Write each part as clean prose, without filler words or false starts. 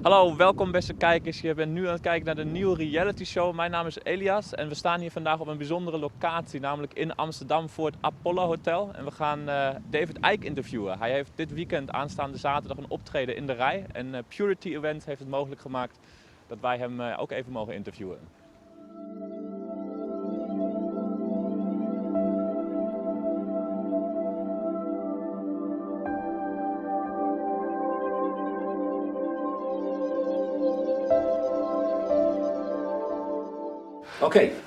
Hallo, welkom beste kijkers. Je bent nu aan het kijken naar de nieuwe reality show. Mijn naam is Elias en we staan hier vandaag op een bijzondere locatie, namelijk in Amsterdam voor het Apollo Hotel. En we gaan David Icke interviewen. Hij heeft dit weekend aanstaande zaterdag een optreden in de Rij. En Purity Event heeft het mogelijk gemaakt dat wij hem ook even mogen interviewen.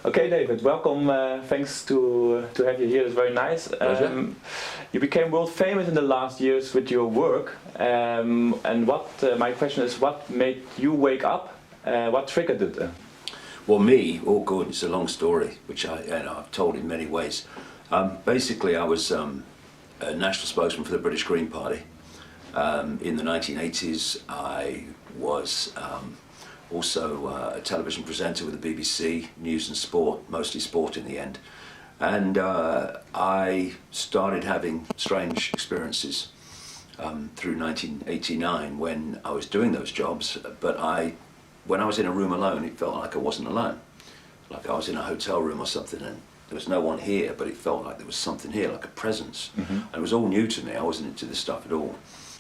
Okay, David. Welcome. Thanks to have you here. It's very nice. You became world famous in the last years with your work. And my question is, what made you wake up? What triggered it? Well, me, all good. It's a long story, which I've told in many ways. Basically, I was a national spokesman for the British Green Party. In the 1980s, I was also a television presenter with the BBC, news and sport, mostly sport in the end. And I started having strange experiences through 1989 when I was doing those jobs, but when I was in a room alone, it felt like I wasn't alone. Like I was in a hotel room or something and there was no one here, but it felt like there was something here, like a presence. Mm-hmm. And it was all new to me. I wasn't into this stuff at all.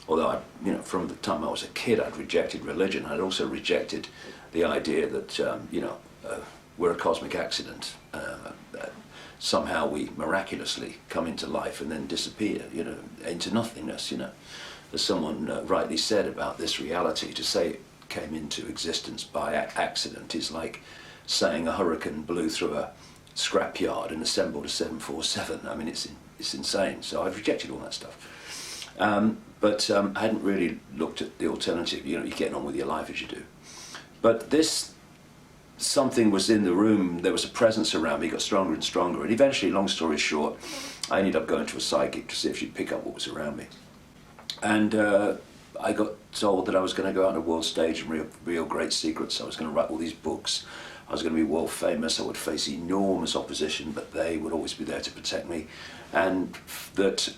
Although, from the time I was a kid, I'd rejected religion. I'd also rejected the idea that, we're a cosmic accident. Somehow we miraculously come into life and then disappear, into nothingness, As someone rightly said about this reality, to say it came into existence by accident is like saying a hurricane blew through a scrapyard and assembled a 747. I mean, it's insane. So I've rejected all that stuff. But I hadn't really looked at the alternative. You're getting on with your life as you do. But something was in the room, there was a presence around me, got stronger and stronger. And eventually, long story short, I ended up going to a psychic to see if she'd pick up what was around me. And I got told that I was going to go out on a world stage and reveal great secrets. I was going to write all these books. I was going to be world famous. I would face enormous opposition, but they would always be there to protect me. And that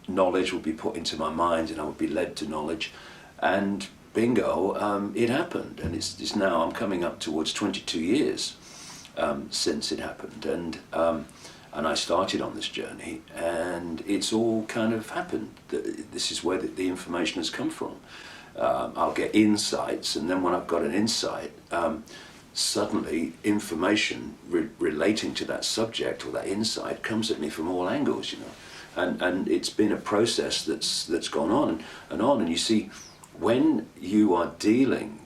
knowledge would be put into my mind and I would be led to knowledge, and bingo, it happened. And it's now, I'm coming up towards 22 years since it happened, and I started on this journey, and it's all kind of happened. This is where the information has come from. I'll get insights, and then when I've got an insight, suddenly information relating to that subject or that insight comes at me from all angles, And it's been a process that's gone on and on. And you see, when you are dealing,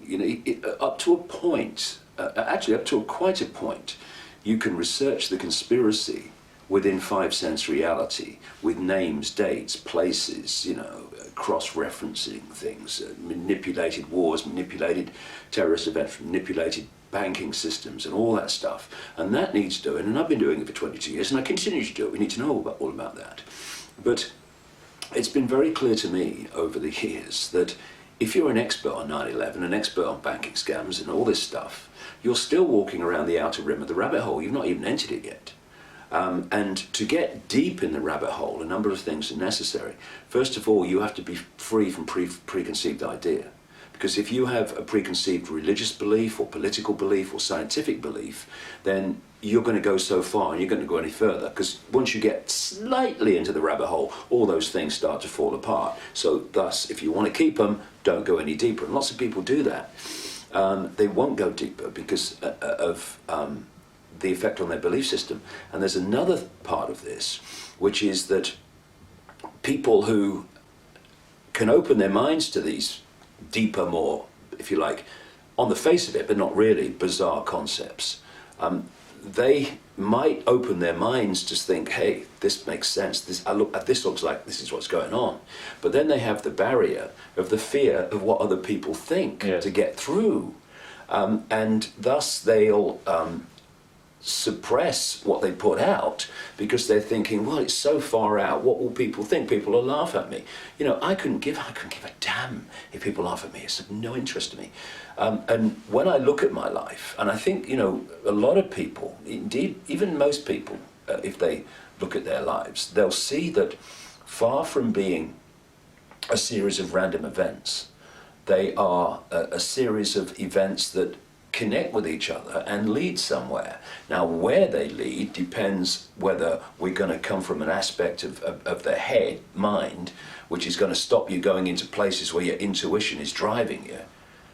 up to a point, actually up to quite a point, you can research the conspiracy within 5 sense reality with names, dates, places, cross-referencing things, manipulated wars, manipulated terrorist events, manipulated banking systems and all that stuff. And that needs doing, and I've been doing it for 22 years and I continue to do it. We need to know all about that. But it's been very clear to me over the years that if you're an expert on 9/11, an expert on banking scams and all this stuff, you're still walking around the outer rim of the rabbit hole. You've not even entered it yet. And to get deep in the rabbit hole, a number of things are necessary. First of all, you have to be free from preconceived idea. Because if you have a preconceived religious belief or political belief or scientific belief, then you're going to go so far and you're going to go any further. Because once you get slightly into the rabbit hole, all those things start to fall apart. So thus, if you want to keep them, don't go any deeper. And lots of people do that. They won't go deeper because of the effect on their belief system. And there's another part of this, which is that people who can open their minds to these deeper, more, if you like, on the face of it, but not really, bizarre concepts. They might open their minds to think, hey, this makes sense. This looks like this is what's going on. But then they have the barrier of the fear of what other people think to get through. And thus they'll suppress what they put out because they're thinking, well, it's so far out, what will people think? People will laugh at me. I couldn't give a damn if people laugh at me. It's of no interest to me. And when I look at my life, and I think, a lot of people, indeed, even most people, if they look at their lives, they'll see that far from being a series of random events, They are a series of events that connect with each other and lead somewhere. Now, where they lead depends whether we're going to come from an aspect of the head, mind, which is going to stop you going into places where your intuition is driving you.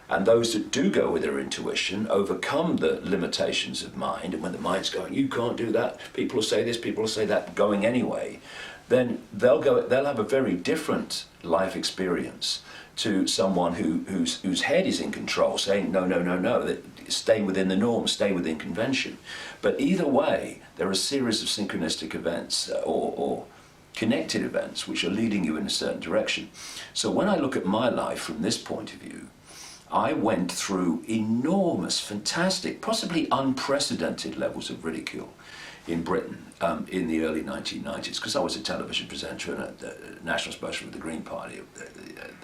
And those that do go with their intuition overcome the limitations of mind, and when the mind's going, you can't do that, people will say this, people will say that, going anyway, then they'll have a very different life experience to someone whose head is in control, saying no, no, no, no, stay within the norm, stay within convention. But either way, there are a series of synchronistic events or connected events which are leading you in a certain direction. So when I look at my life from this point of view, I went through enormous, fantastic, possibly unprecedented levels of ridicule in Britain in the early 1990s, because I was a television presenter and a national spokesman for the Green Party.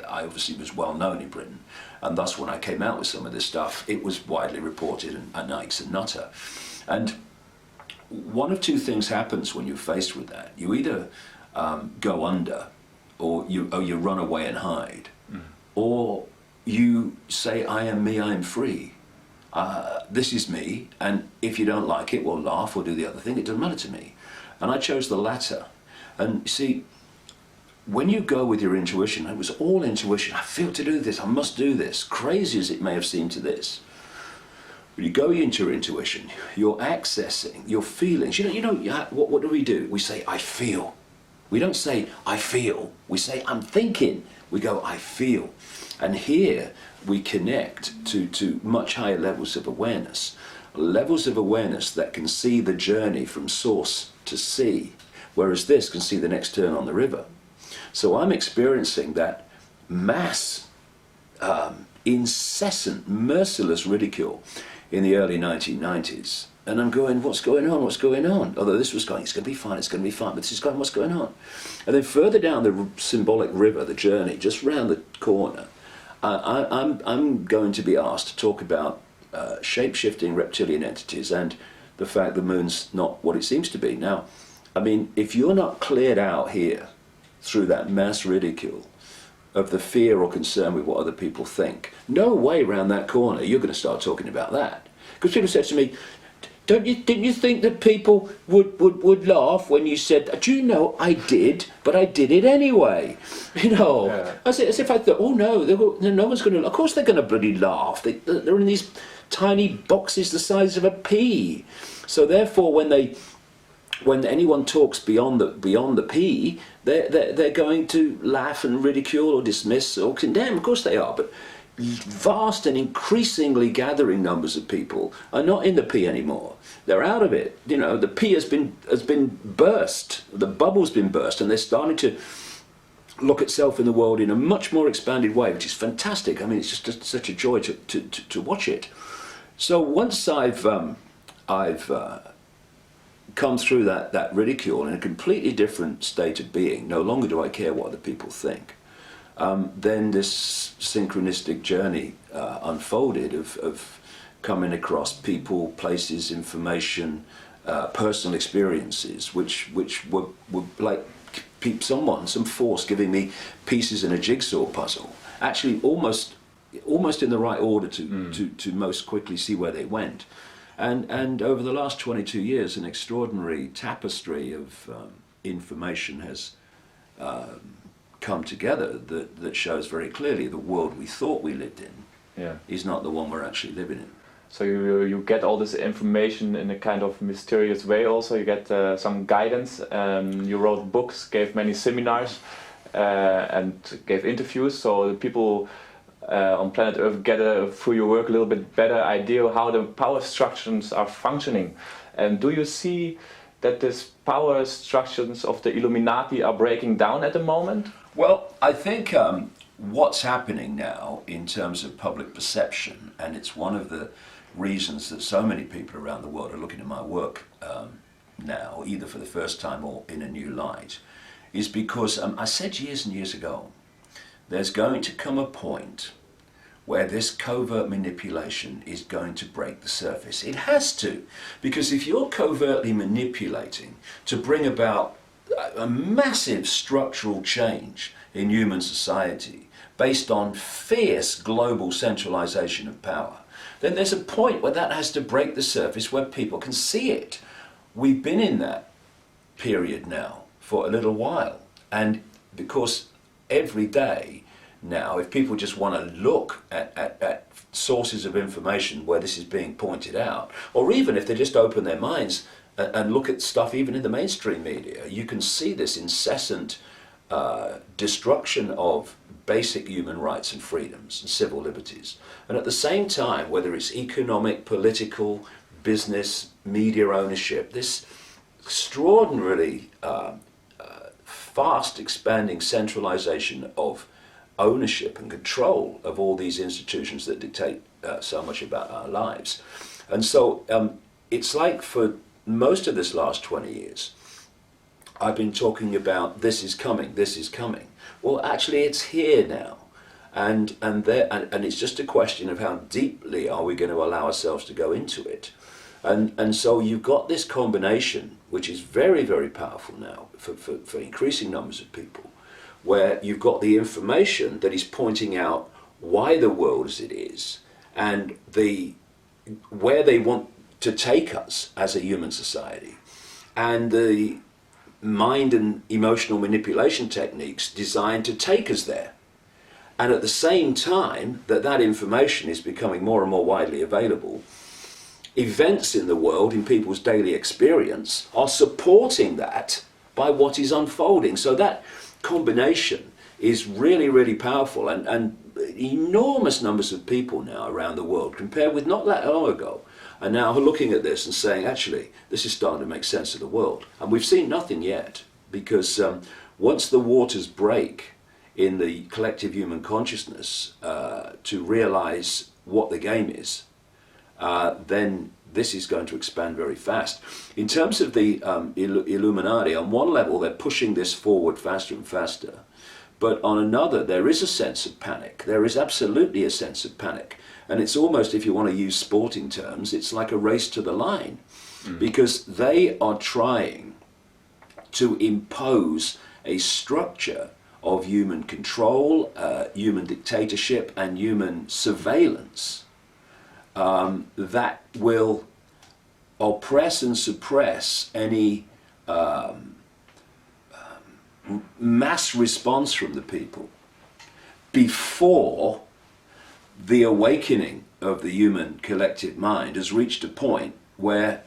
I obviously was well known in Britain, and thus when I came out with some of this stuff, it was widely reported and Icke's a nutter. And one of two things happens when you're faced with that. You either go under, or you run away and hide, or you say, I am me, I am free. This is me, and if you don't like it, we'll laugh or do the other thing, it doesn't matter to me. And I chose the latter. And see, when you go with your intuition, it was all intuition, I feel to do this, I must do this, crazy as it may have seemed to this. When you go into your intuition, you're accessing your feelings. What do? We say, I feel. We don't say, I feel. We say, I'm thinking. We go, I feel. And here we connect to much higher levels of awareness that can see the journey from source to sea, whereas this can see the next turn on the river. So I'm experiencing that mass, incessant, merciless ridicule in the early 1990s. And I'm going, what's going on, what's going on? Although this was going, it's going to be fine, it's going to be fine, but this is going, what's going on? And then further down the symbolic river, the journey, just round the corner, I'm going to be asked to talk about shape-shifting reptilian entities and the fact the moon's not what it seems to be. Now, I mean, if you're not cleared out here through that mass ridicule of the fear or concern with what other people think, no way round that corner you're going to start talking about that. Because people said to me, didn't you think that people would laugh when you said, do you know, I did, but I did it anyway. Yeah. As if I thought, oh no, no one's going to, of course they're going to bloody laugh. They're in these tiny boxes the size of a pea. So therefore when anyone talks beyond the pea, they're going to laugh and ridicule or dismiss or condemn. Of course they are, but vast and increasingly gathering numbers of people are not in the pea anymore. They're out of it. The pea has been burst. The bubble's been burst, and they're starting to look at self in the world in a much more expanded way, which is fantastic. I mean, it's just such a joy to watch it. So once I've come through that ridicule in a completely different state of being, no longer do I care what other people think. Then this synchronistic journey unfolded of coming across people, places, information, personal experiences, which were like some force giving me pieces in a jigsaw puzzle. Actually, almost in the right order to most quickly see where they went. And over the last 22 years, an extraordinary tapestry of information has come together that shows very clearly the world we thought we lived in is not the one we're actually living in. So you get all this information in a kind of mysterious way also, you get some guidance, you wrote books, gave many seminars and gave interviews, so the people on planet Earth get through your work a little bit better idea of how the power structures are functioning. And do you see that these power structures of the Illuminati are breaking down at the moment? Well, I think what's happening now in terms of public perception, and it's one of the reasons that so many people around the world are looking at my work now, either for the first time or in a new light, is because I said years and years ago, there's going to come a point where this covert manipulation is going to break the surface. It has to, because if you're covertly manipulating to bring about a massive structural change in human society based on fierce global centralization of power, then there's a point where that has to break the surface where people can see it. We've been in that period now for a little while, and because every day now, if people just want to look at sources of information where this is being pointed out, or even if they just open their minds and look at stuff even in the mainstream media, you can see this incessant destruction of basic human rights and freedoms and civil liberties. And at the same time, whether it's economic, political, business, media ownership, this extraordinarily fast expanding centralization of ownership and control of all these institutions that dictate so much about our lives. And so it's like for most of this last 20 years, I've been talking about this is coming, this is coming. Well, actually it's here now. And it's just a question of how deeply are we going to allow ourselves to go into it. And so you've got this combination, which is very, very powerful now for increasing numbers of people, where you've got the information that is pointing out why the world as it is and where they want to take us as a human society, and the mind and emotional manipulation techniques designed to take us there. And at the same time that information is becoming more and more widely available, events in the world, in people's daily experience, are supporting that by what is unfolding. So that combination is really, really powerful, and enormous numbers of people now around the world, compared with not that long ago, are now looking at this and saying, actually, this is starting to make sense of the world. And we've seen nothing yet, because once the waters break in the collective human consciousness to realize what the game is, then this is going to expand very fast. In terms of the Illuminati, on one level they're pushing this forward faster and faster, but on another there is a sense of panic. There is absolutely a sense of panic. And it's almost, if you want to use sporting terms, it's like a race to the line, because they are trying to impose a structure of human control, human dictatorship, and human surveillance that will oppress and suppress any mass response from the people before the awakening of the human collective mind has reached a point where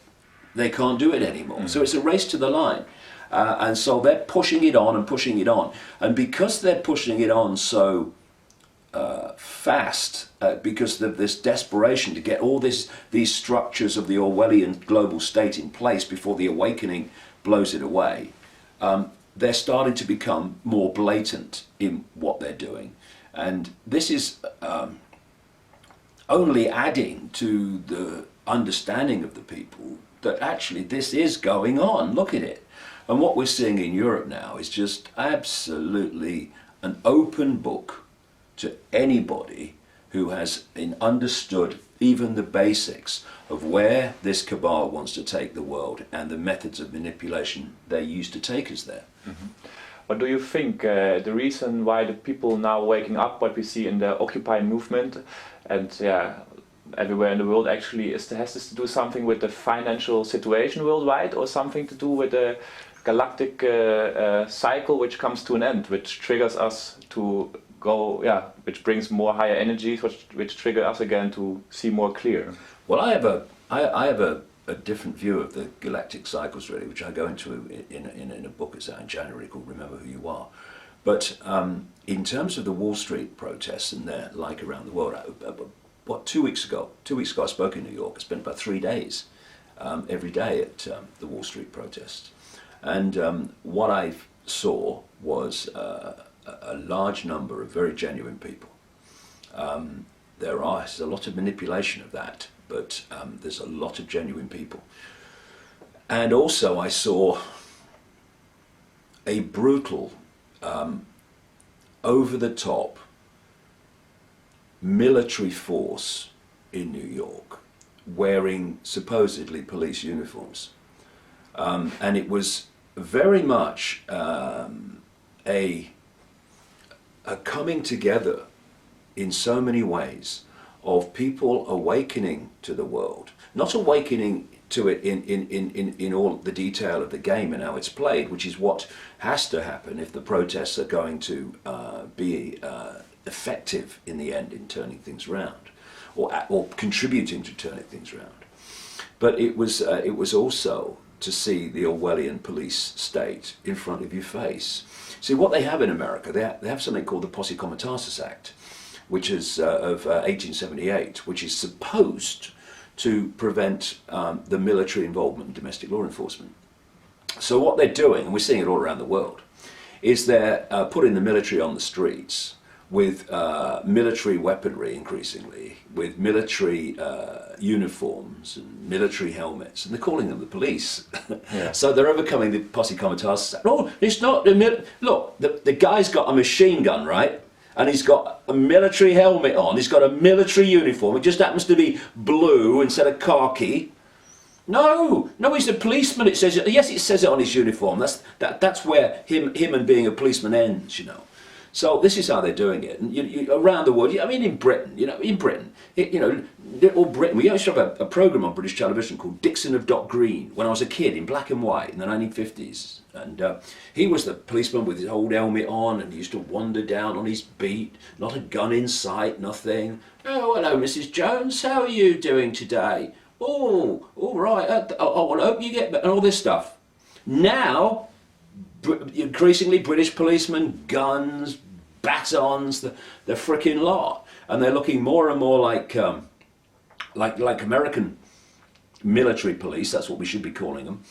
they can't do it anymore. So it's a race to the line. And so they're pushing it on and pushing it on. And because they're pushing it on so fast, because of this desperation to get all these structures of the Orwellian global state in place before the awakening blows it away, they're starting to become more blatant in what they're doing. And this is only adding to the understanding of the people that actually this is going on. Look at it. And what we're seeing in Europe now is just absolutely an open book to anybody who has understood even the basics of where this cabal wants to take the world and the methods of manipulation they use to take us there. Mm-hmm. What do you think the reason why the people now waking up, what we see in the Occupy movement and everywhere in the world actually, has this to do something with the financial situation worldwide, or something to do with the galactic cycle which comes to an end, which triggers us to go, which brings more higher energies, which trigger us again to see more clear? Well, I have a different view of the galactic cycles, really, which I go into in a book that's out in January called Remember Who You Are. But in terms of the Wall Street protests and their like around the world, 2 weeks ago I spoke in New York. I spent about 3 days every day at the Wall Street protests. And what I saw was a large number of very genuine people. There's a lot of manipulation of that, but there's a lot of genuine people. And also I saw a brutal, over-the-top military force in New York wearing supposedly police uniforms. And it was very much a coming together in so many ways of people awakening to the world, not awakening to it in all the detail of the game and how it's played, which is what has to happen if the protests are going to be effective in the end in turning things round, or contributing to turning things round. But it was also to see the Orwellian police state in front of your face. See, what they have in America, they have something called the Posse Comitatus Act, which is of 1878, which is supposed to prevent the military involvement in domestic law enforcement. So what they're doing, and we're seeing it all around the world, is they're putting the military on the streets with military weaponry increasingly, with military uniforms and military helmets, and they're calling them the police. Yeah. So they're overcoming the Posse Comitatus Act. No, it's not the look, the guy's got a machine gun, right? And he's got a military helmet on, he's got a military uniform, it just happens to be blue instead of khaki. No, he's a policeman, it says, yes, it says it on his uniform, that's where him and being a policeman ends, you know. So this is how they're doing it, and you, around the world. I mean, in Britain, little Britain. We used to have a program on British television called Dixon of Dock Green when I was a kid, in black and white in the 1950s, and he was the policeman with his old helmet on, and he used to wander down on his beat, not a gun in sight, nothing. Oh, hello, Mrs. Jones. How are you doing today? Oh, all right. I hope you get better. And all this stuff. Now, increasingly British policemen, guns, batons, the frickin' lot, and they're looking more and more like American military police. That's what we should be calling them,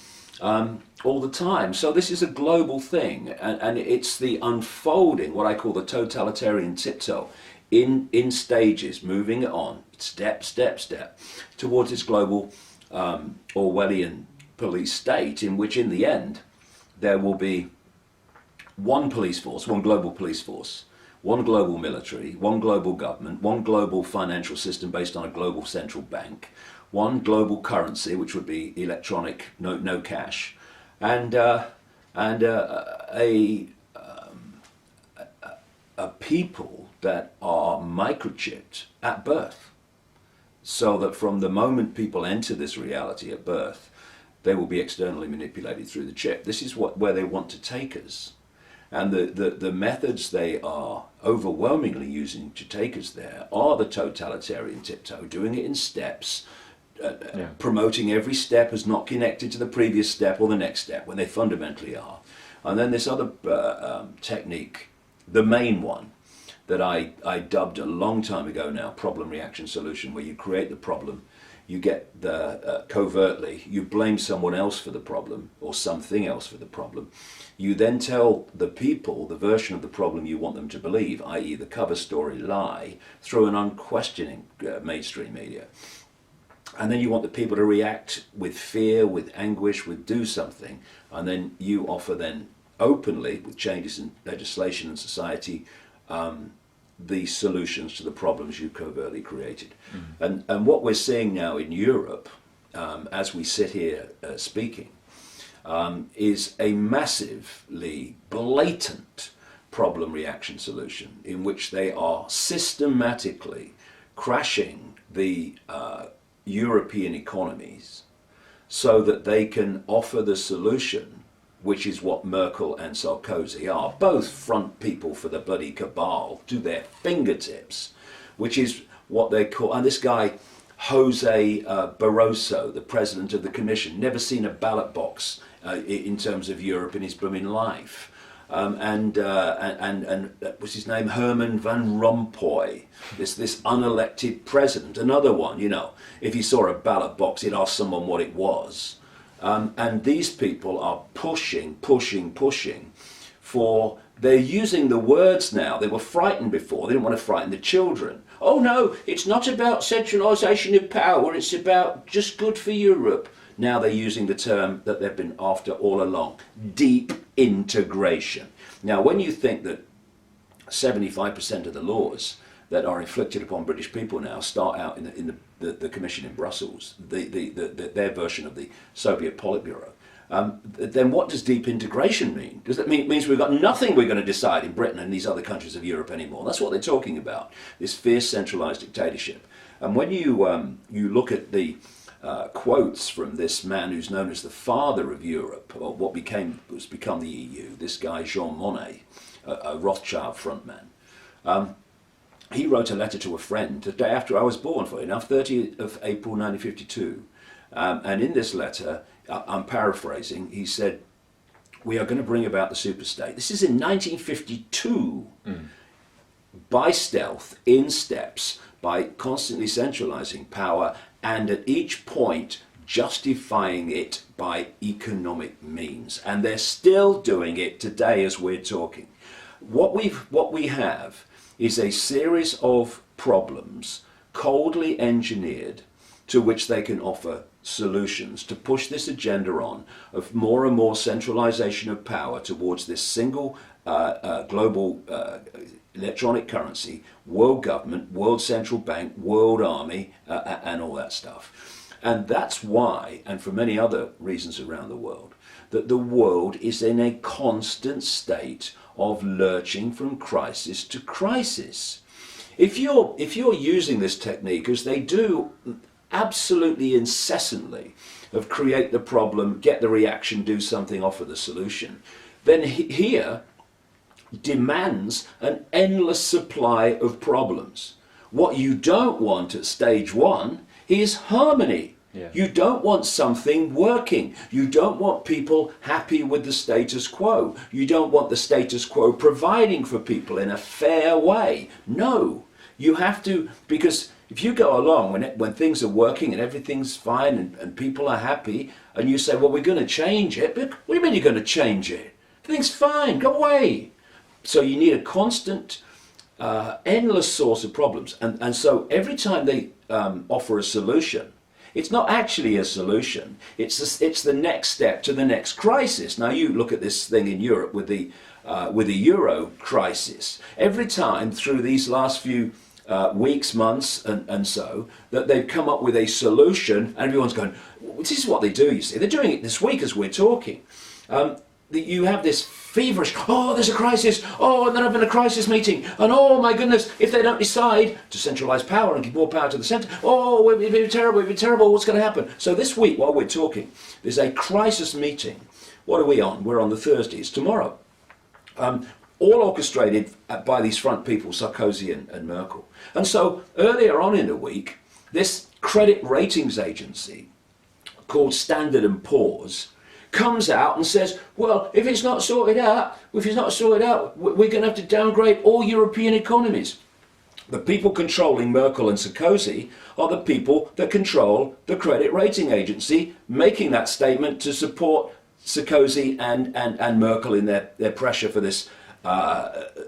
all the time. So this is a global thing, and it's the unfolding, what I call the totalitarian tiptoe, in stages, moving on, step, towards this global Orwellian police state, in which, in the end, there will be one police force, one global police force, one global military, one global government, one global financial system based on a global central bank, one global currency, which would be electronic, no cash, and a people that are microchipped at birth, so that from the moment people enter this reality at birth, they will be externally manipulated through the chip. This is where they want to take us. And the methods they are overwhelmingly using to take us there are the totalitarian tiptoe, doing it in steps, promoting every step as not connected to the previous step or the next step, when they fundamentally are. And then this other technique, the main one, that I dubbed a long time ago now, problem, reaction, solution, where you create the problem, you get the covertly, you blame someone else for the problem or something else for the problem. You then tell the people the version of the problem you want them to believe, i.e. the cover story lie, through an unquestioning mainstream media. And then you want the people to react with fear, with anguish, with do something. And then you offer then openly, with changes in legislation and society, the solutions to the problems you covertly created. Mm. And what we're seeing now in Europe, as we sit here speaking, is a massively blatant problem reaction solution, in which they are systematically crashing the European economies so that they can offer the solution, which is what Merkel and Sarkozy are, both front people for the bloody cabal to their fingertips, which is what they call, and this guy, Jose Barroso, the president of the Commission, never seen a ballot box in terms of Europe in his blooming life. And what's his name? Herman Van Rompuy, this unelected president, another one, you know, if he saw a ballot box, he'd ask someone what it was. And these people are pushing for, they're using the words now. They were frightened before, they didn't want to frighten the children. Oh no, it's not about centralisation of power, it's about just good for Europe. Now they're using the term that they've been after all along, deep integration. Now when you think that 75% of the laws that are inflicted upon British people now start out in the Commission in Brussels, their version of the Soviet Politburo, then what does deep integration mean? Does that mean it means we've got nothing we're going to decide in Britain and these other countries of Europe anymore? That's what they're talking about, this fierce centralised dictatorship. And when you look at the quotes from this man who's known as the father of Europe, or what was become the EU, this guy Jean Monnet, a Rothschild frontman, he wrote a letter to a friend the day after I was born, funny enough, 30th of April 1952. And in this letter, I'm paraphrasing, he said, "We are going to bring about the superstate." This is in 1952. By stealth, in steps, by constantly centralizing power, and at each point justifying it by economic means. And they're still doing it today as we're talking. What we have is a series of problems coldly engineered to which they can offer solutions to push this agenda on of more and more centralization of power towards this single global electronic currency, world government, world central bank, world army, and all that stuff. And that's why, and for many other reasons around the world, that the world is in a constant state of lurching from crisis to crisis. If you're using this technique, as they do absolutely incessantly, of create the problem, get the reaction, do something, offer the solution, then here demands an endless supply of problems. What you don't want at stage one is harmony. Yeah. You don't want something working. You don't want people happy with the status quo. You don't want the status quo providing for people in a fair way. No, you have to, because if you go along when things are working and everything's fine and people are happy, and you say, well, we're going to change it. But what do you mean you're going to change it? Everything's fine, go away. So you need a constant, endless source of problems. And so every time they offer a solution, it's not actually a solution. It's the next step to the next crisis. Now you look at this thing in Europe with the euro crisis. Every time through these last few weeks, months, and so, that they've come up with a solution, and everyone's going, this is what they do, you see. They're doing it this week as we're talking. You have this feverish, oh, there's a crisis, oh, and then I've been a crisis meeting, and oh my goodness, if they don't decide to centralise power and give more power to the centre, oh, it'd be terrible, what's going to happen? So this week, while we're talking, there's a crisis meeting. What are we on? We're on the Thursday, it's tomorrow. All orchestrated by these front people, Sarkozy and Merkel. And so earlier on in the week, this credit ratings agency called Standard & Poor's comes out and says, well, if it's not sorted out, we're going to have to downgrade all European economies. The people controlling Merkel and Sarkozy are the people that control the credit rating agency, making that statement to support Sarkozy and Merkel in their pressure for this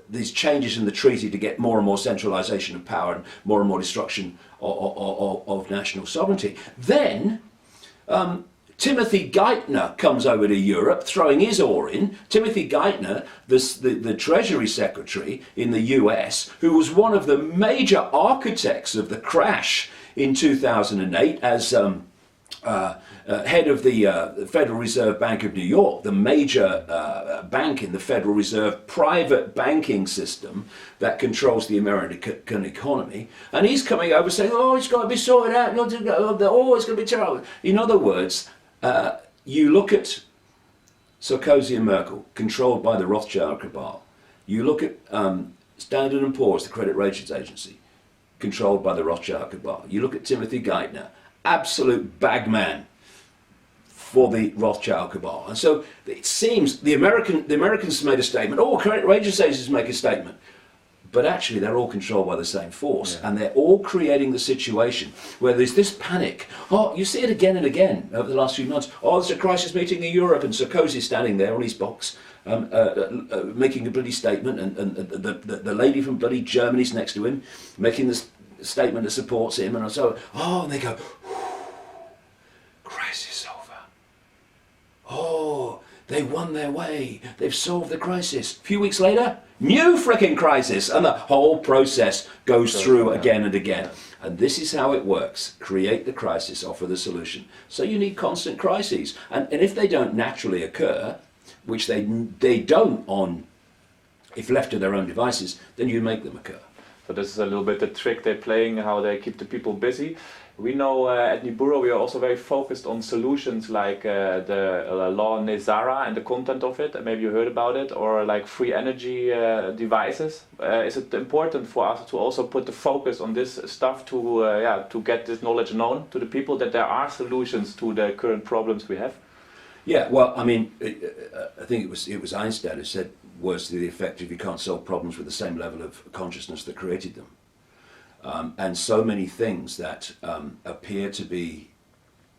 these changes in the treaty to get more and more centralisation of power and more destruction of national sovereignty. Then Timothy Geithner comes over to Europe, throwing his oar in. Timothy Geithner, the Treasury Secretary in the US, who was one of the major architects of the crash in 2008 as head of the Federal Reserve Bank of New York, the major bank in the Federal Reserve private banking system that controls the American economy. And he's coming over saying, oh, it's got to be sorted out, oh, it's going to be terrible. In other words, you look at Sarkozy and Merkel, controlled by the Rothschild cabal. You look at Standard & Poor's, the credit ratings agency, controlled by the Rothschild cabal. You look at Timothy Geithner, absolute bagman for the Rothschild cabal. And so it seems the Americans made a statement, oh, credit ratings agencies make a statement. But actually they're all controlled by the same force, and they're all creating the situation where there's this panic. Oh, you see it again and again over the last few months. Oh, there's a crisis meeting in Europe, and Sarkozy's standing there on his box making a bloody statement, and the lady from bloody Germany's next to him making this statement that supports him, and so, oh, and they go, crisis over. Oh, they won their way, they've solved the crisis. A few weeks later, new frickin' crisis, and the whole process goes through again and again. And this is how it works. Create the crisis, offer the solution. So you need constant crises. And if they don't naturally occur, which they don't if left to their own devices, then you make them occur. So this is a little bit the trick they're playing, how they keep the people busy. We know at Nibiru we are also very focused on solutions like the law Nezara and the content of it. Maybe you heard about it, or like free energy devices. Is it important for us to also put the focus on this stuff to get this knowledge known to the people, that there are solutions to the current problems we have? Yeah, well, I mean, I think it was Einstein who said words to the effect of you can't solve problems with the same level of consciousness that created them. And so many things that appear to be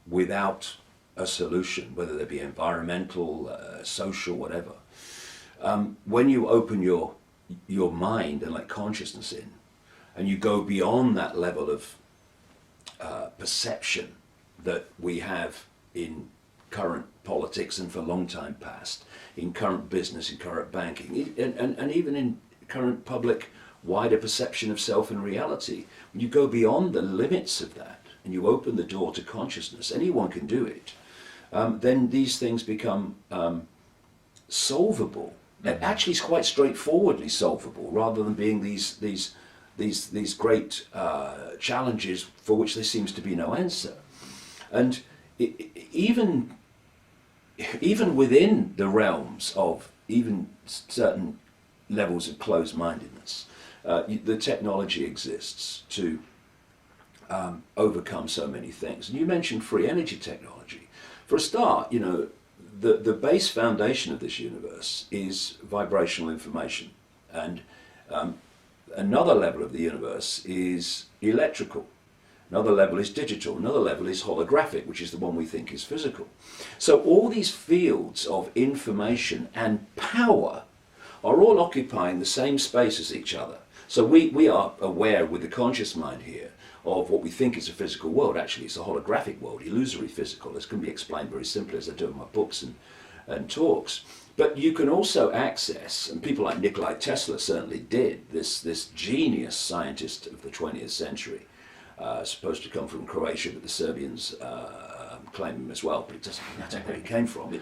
without a solution, whether they be environmental, social, whatever. When you open your mind and let consciousness in, and you go beyond that level of perception that we have in current politics and for a long time past, in current business, in current banking, and even in current public wider perception of self and reality. When you go beyond the limits of that and you open the door to consciousness, anyone can do it, then these things become solvable. Mm-hmm. Actually, it's quite straightforwardly solvable, rather than being these great challenges for which there seems to be no answer. And even within the realms of even certain levels of closed-mindedness, the technology exists to overcome so many things. And you mentioned free energy technology. For a start, you know, the base foundation of this universe is vibrational information, and another level of the universe is electrical. Another level is digital, another level is holographic, which is the one we think is physical. So all these fields of information and power are all occupying the same space as each other. So we are aware with the conscious mind here of what we think is a physical world. Actually, it's a holographic world, illusory physical. This can be explained very simply, as I do in my books and talks. But you can also access, and people like Nikola Tesla certainly did, this genius scientist of the 20th century, supposed to come from Croatia, but the Serbians claim him as well, but it doesn't matter where he came from.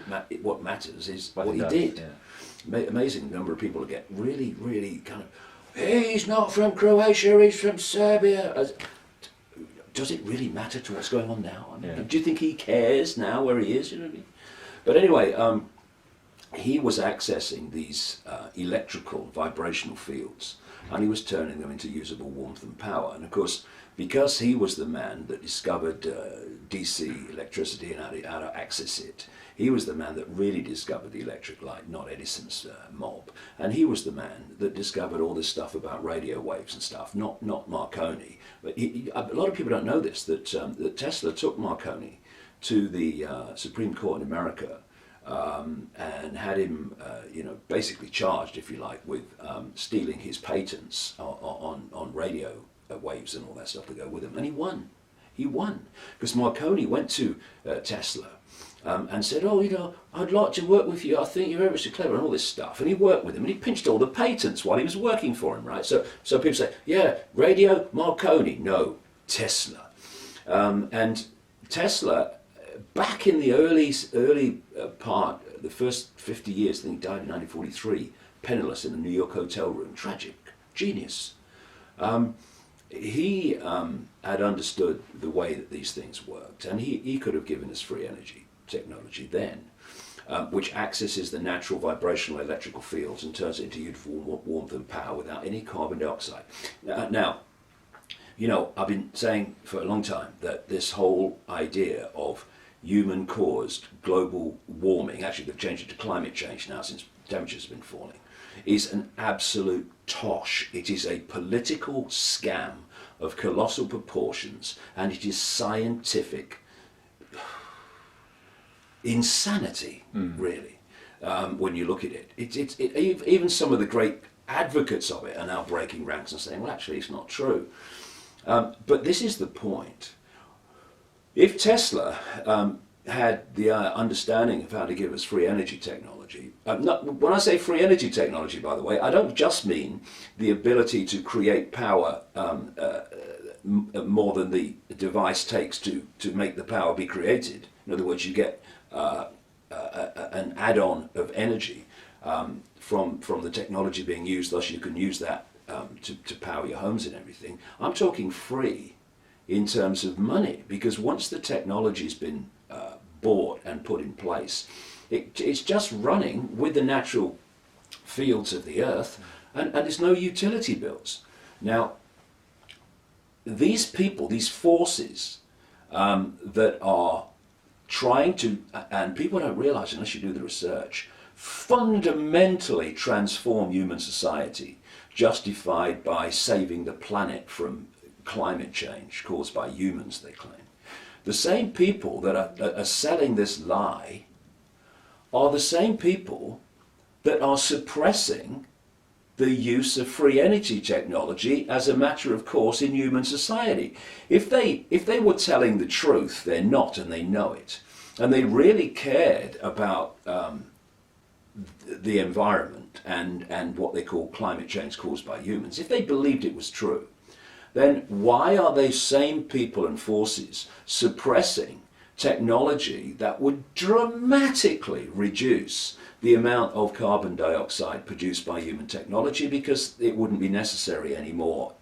What matters is what he did. Yeah. Amazing number of people get really, really kind of, hey, he's not from Croatia, he's from Serbia. Does it really matter to what's going on now? I mean, do you think he cares now where he is? You know what I mean? But anyway, he was accessing these electrical vibrational fields, and he was turning them into usable warmth and power. And of course, because he was the man that discovered DC electricity and how to access it, he was the man that really discovered the electric light, not Edison's mob. And he was the man that discovered all this stuff about radio waves and stuff, not Marconi. But a lot of people don't know this, that Tesla took Marconi to the Supreme Court in America and had him, basically charged, if you like, with stealing his patents on radio waves and all that stuff to go with him. And he won. He won. Because Marconi went to Tesla and said, oh, I'd like to work with you. I think you're ever so clever and all this stuff. And he worked with him and he pinched all the patents while he was working for him, right? So people say, yeah, radio, Marconi. No, Tesla. And Tesla, back in the early part, the first 50 years, I think he died in 1943, penniless in a New York hotel room. Tragic. Genius. He had understood the way that these things worked, and he could have given us free energy technology then, which accesses the natural vibrational electrical fields and turns it into useful warmth and power without any carbon dioxide. Now, I've been saying for a long time that this whole idea of human-caused global warming, actually they've changed it to climate change now since temperatures have been falling, is an absolute tosh. It is a political scam of colossal proportions, and it is scientific insanity, really, when you look at it. Even some of the great advocates of it are now breaking ranks and saying, well, actually, it's not true. But this is the point. If Tesla had the understanding of how to give us free energy technology. When I say free energy technology, by the way, I don't just mean the ability to create power more than the device takes to make the power be created. In other words, you get an add-on of energy from the technology being used, thus you can use that to power your homes and everything. I'm talking free in terms of money, because once the technology's been bought and put in place, it's just running with the natural fields of the earth, and there's no utility bills. Now, these people, these forces that are trying to, and people don't realize unless you do the research, fundamentally transform human society, justified by saving the planet from climate change caused by humans, they claim. The same people that are selling this lie are the same people that are suppressing the use of free energy technology as a matter of course in human society. If they were telling the truth, they're not, and they know it, and they really cared about the environment and what they call climate change caused by humans, if they believed it was true, then why are those same people and forces suppressing technology that would dramatically reduce the amount of carbon dioxide produced by human technology, because it wouldn't be necessary anymore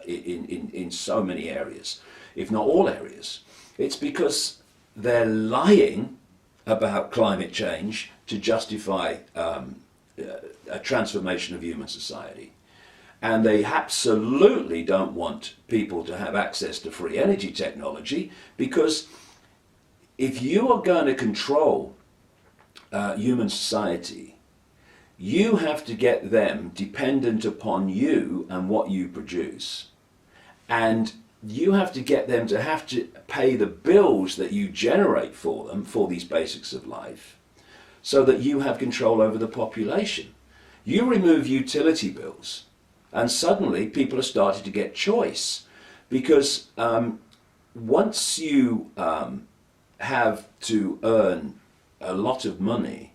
in so many areas, if not all areas? It's because they're lying about climate change to justify a transformation of human society. And they absolutely don't want people to have access to free energy technology, because if you are going to control human society, you have to get them dependent upon you and what you produce. And you have to get them to have to pay the bills that you generate for them for these basics of life, so that you have control over the population. You remove utility bills, and suddenly people are starting to get choice, because once you have to earn a lot of money,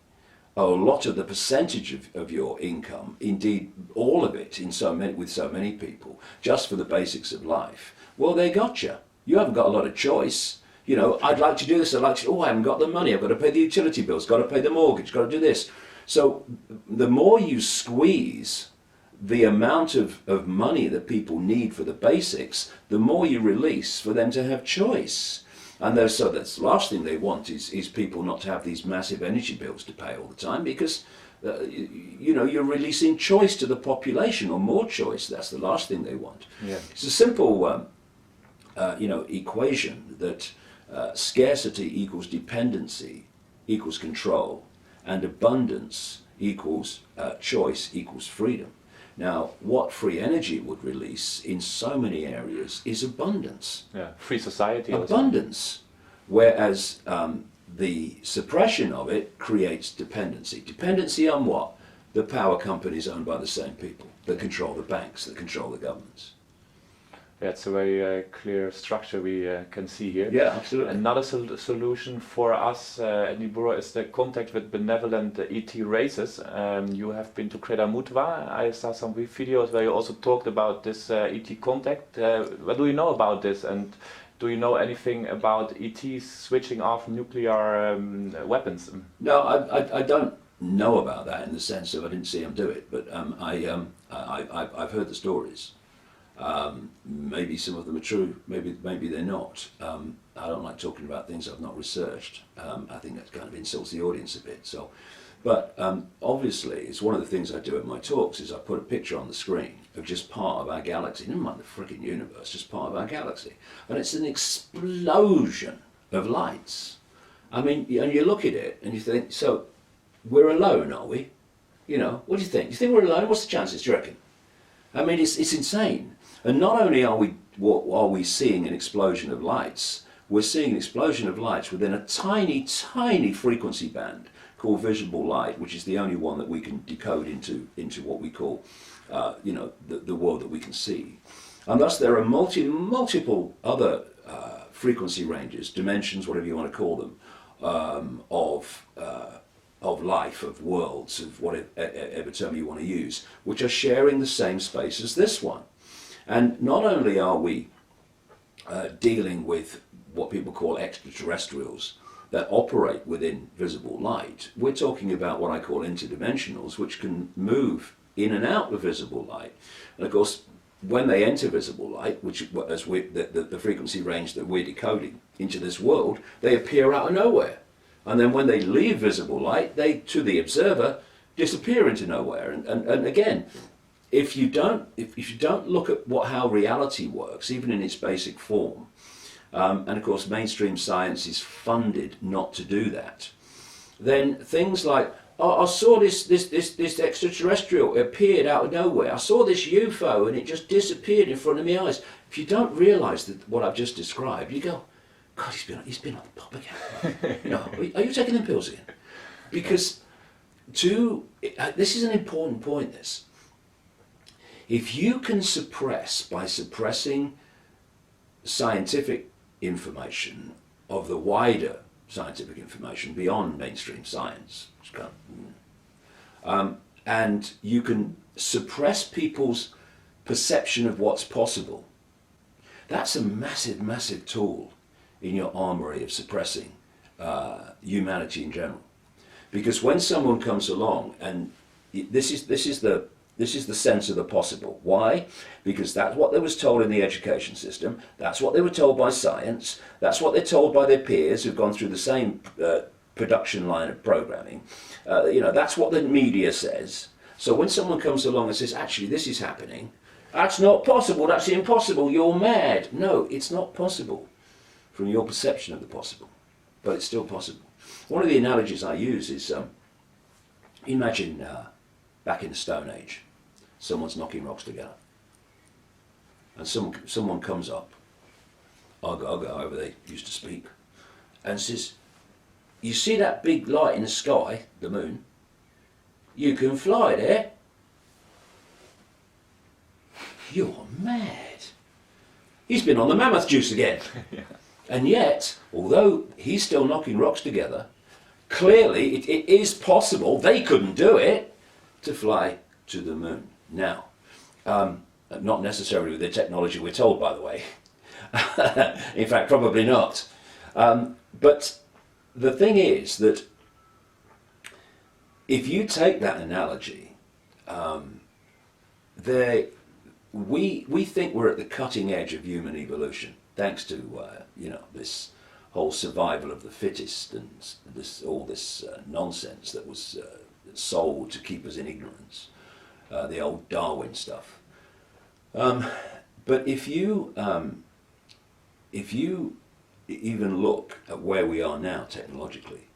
or a lot of the percentage of your income, indeed all of it with so many people, just for the basics of life, well, they got you. You haven't got a lot of choice. You know, I'd like to do this, I haven't got the money, I've got to pay the utility bills, got to pay the mortgage, got to do this. So the more you squeeze the amount of money that people need for the basics, the more you release for them to have choice. And so that's the last thing they want is people not to have these massive energy bills to pay all the time, because you're releasing choice to the population, or more choice. That's the last thing they want. Yeah. It's a simple equation that scarcity equals dependency equals control, and abundance equals choice equals freedom. Now, what free energy would release in so many areas is abundance. Yeah, free society. Abundance. Whereas the suppression of it creates dependency. Dependency on what? The power companies owned by the same people that control the banks, that control the governments. Yeah, it's a very clear structure we can see here. Yeah, absolutely. Another solution for us at Nibura is the contact with benevolent ET races. You have been to Cradle. I saw some videos where you also talked about this ET contact. What do you know about this, and do you know anything about ETs switching off nuclear weapons? No, I don't know about that in the sense of I didn't see them do it, but I've heard the stories. Maybe some of them are true, maybe they're not. I don't like talking about things I've not researched. I think that kind of insults the audience a bit. But obviously, it's one of the things I do at my talks is I put a picture on the screen of just part of our galaxy, never mind the freaking universe, just part of our galaxy. And it's an explosion of lights. I mean, and you look at it and you think, so we're alone, are we? You know, what do you think? Do you think we're alone? What's the chances, do you reckon? I mean, it's insane. And not only are we seeing an explosion of lights, we're seeing an explosion of lights within a tiny, tiny frequency band called visible light, which is the only one that we can decode into what we call, the world that we can see. And thus there are multiple other frequency ranges, dimensions, whatever you want to call them, of life, of worlds, of whatever term you want to use, which are sharing the same space as this one. And not only are we dealing with what people call extraterrestrials that operate within visible light, we're talking about what I call interdimensionals, which can move in and out of visible light. And of course, when they enter visible light, which as the frequency range that we're decoding into this world, they appear out of nowhere. And then when they leave visible light, they, to the observer, disappear into nowhere. And again, if you don't look at how reality works, even in its basic form, and of course mainstream science is funded not to do that, then things like, oh, I saw this extraterrestrial appeared out of nowhere. I saw this UFO and it just disappeared in front of my eyes. If you don't realise that what I've just described, you go, God, he's been on the pop again. You know, are you taking them pills again? Because this is an important point. This, if you can suppress by suppressing scientific information of the wider scientific information beyond mainstream science, and you can suppress people's perception of what's possible, that's a massive, massive tool in your armory of suppressing humanity in general. Because when someone comes along, and this is the sense of the possible. Why? Because that's what they was told in the education system. That's what they were told by science. That's what they're told by their peers who've gone through the same production line of programming. That's what the media says. So when someone comes along and says, actually, this is happening, that's not possible, that's impossible, you're mad. No, it's not possible from your perception of the possible, but it's still possible. One of the analogies I use is, imagine back in the Stone Age, someone's knocking rocks together. And someone comes up, Icke, however they used to speak, and says, you see that big light in the sky, the moon? You can fly there. You're mad. He's been on the mammoth juice again. Yeah. And yet, although he's still knocking rocks together, clearly it is possible, they couldn't do it, to fly to the moon. Now, not necessarily with the technology we're told, by the way. In fact, probably not. But the thing is that if you take that analogy, we think we're at the cutting edge of human evolution, thanks to this whole survival of the fittest and all this nonsense that was sold to keep us in ignorance, the old Darwin stuff. But if you even look at where we are now technologically,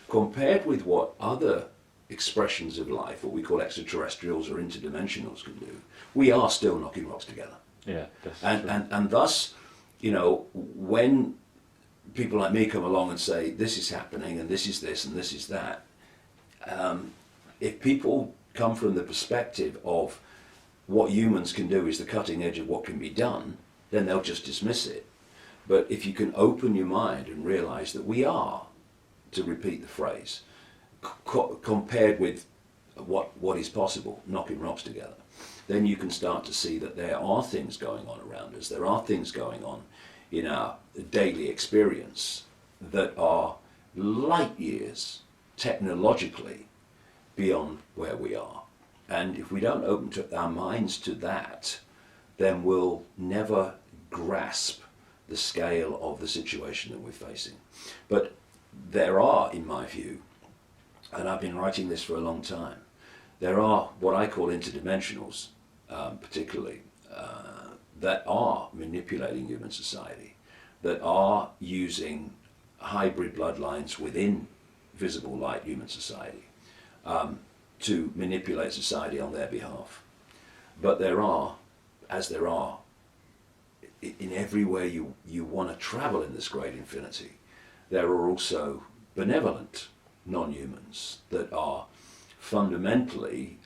compared with what other expressions of life, what we call extraterrestrials or interdimensionals, can do, we are still knocking rocks together. Yeah, and thus, when people like me come along and say this is happening and this is this and this is that, if people come from the perspective of what humans can do is the cutting edge of what can be done, then they'll just dismiss it. But if you can open your mind and realize that we are, to repeat the phrase, compared with what is possible, knocking rocks together, then you can start to see that there are things going on around us. There are things going on in our daily experience that are light years technologically beyond where we are. And if we don't open our minds to that, then we'll never grasp the scale of the situation that we're facing. But there are, in my view, and I've been writing this for a long time, there are what I call interdimensionals, particularly, that are manipulating human society, that are using hybrid bloodlines within visible light human society to manipulate society on their behalf. But there are, as there are in everywhere you want to travel in this great infinity, there are also benevolent non-humans that are fundamentally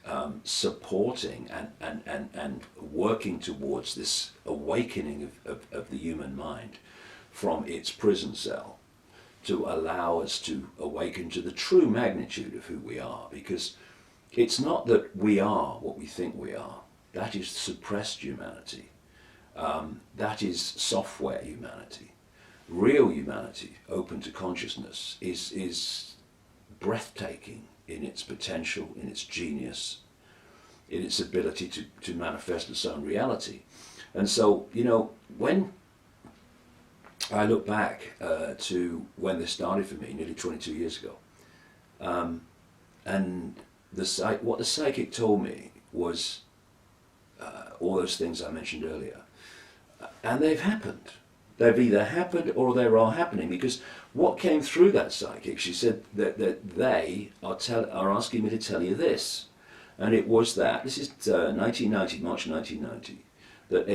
supporting and working towards this awakening of the human mind from its prison cell to allow us to awaken to the true magnitude of who we are, because it's not that we are what we think we are. That is suppressed humanity. That is software humanity. Real humanity, open to consciousness, is breathtaking in its potential, in its genius, in its ability to manifest its own reality. And so, you know, when I look back to when this started for me nearly 22 years ago, and what the psychic told me was all those things I mentioned earlier, and they've happened. They've either happened or they are happening, because what came through that psychic, she said that they are asking me to tell you this, and it was that this is 1990, March 1990, that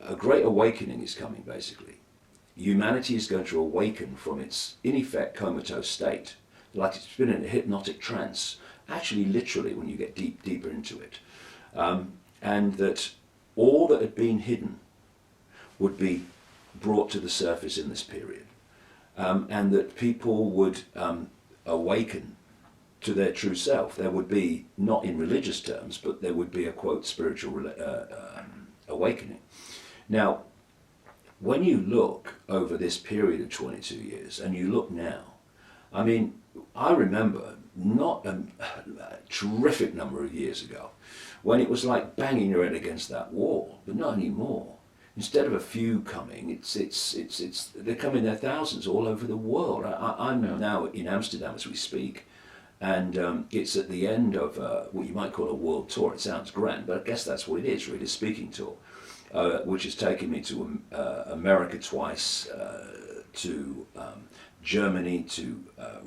a great awakening is coming. Basically, humanity is going to awaken from its, in effect, comatose state, like it's been in a hypnotic trance. Actually, literally, when you get deeper into it, and that all that had been hidden would be brought to the surface in this period, and that people would awaken to their true self. There would be, not in religious terms, but there would be a, quote, spiritual awakening. Now, when you look over this period of 22 years, and you look now, I mean, I remember not a terrific number of years ago, when it was like banging your head against that wall, but not anymore. Instead of a few coming, they're coming their thousands all over the world. I'm now in Amsterdam as we speak, and it's at the end of what you might call a world tour. It sounds grand, but I guess that's what it is, really, a speaking tour, which has taken me to America twice, to Germany, to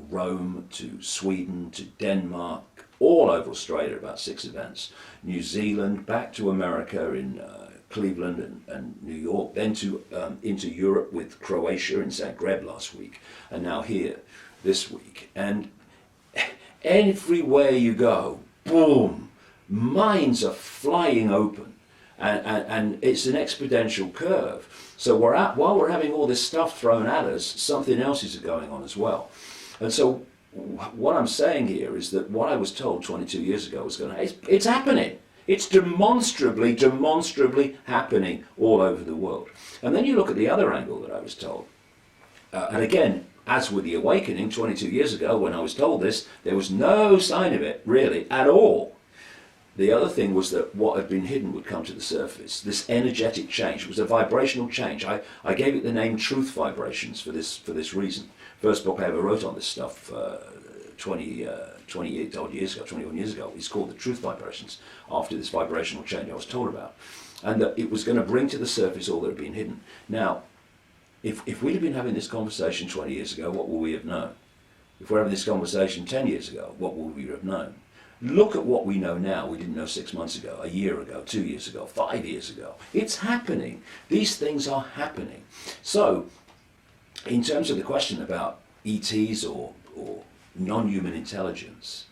Rome, to Sweden, to Denmark, all over Australia, about 6 events, New Zealand, back to America in Cleveland and New York, then to into Europe with Croatia in Zagreb last week, and now here this week. And everywhere you go, boom, minds are flying open, and it's an exponential curve. So while we're having all this stuff thrown at us, something else is going on as well. And so what I'm saying here is that what I was told 22 years ago was going to, it's happening. It's demonstrably happening all over the world. And then you look at the other angle that I was told. And again, as with the awakening 22 years ago, when I was told this, there was no sign of it, really, at all. The other thing was that what had been hidden would come to the surface. This energetic change. It was a vibrational change. I gave it the name Truth Vibrations for this reason. First book I ever wrote on this stuff 28 odd years ago, 21 years ago. It's called The Truth Vibrations, after this vibrational change I was told about. And that it was going to bring to the surface all that had been hidden. Now, if we'd have been having this conversation 20 years ago, what would we have known? If we're having this conversation 10 years ago, what would we have known? Look at what we know now we didn't know 6 months ago, a year ago, 2 years ago, 5 years ago. It's happening. These things are happening. So, in terms of the question about ETs or non-human intelligence,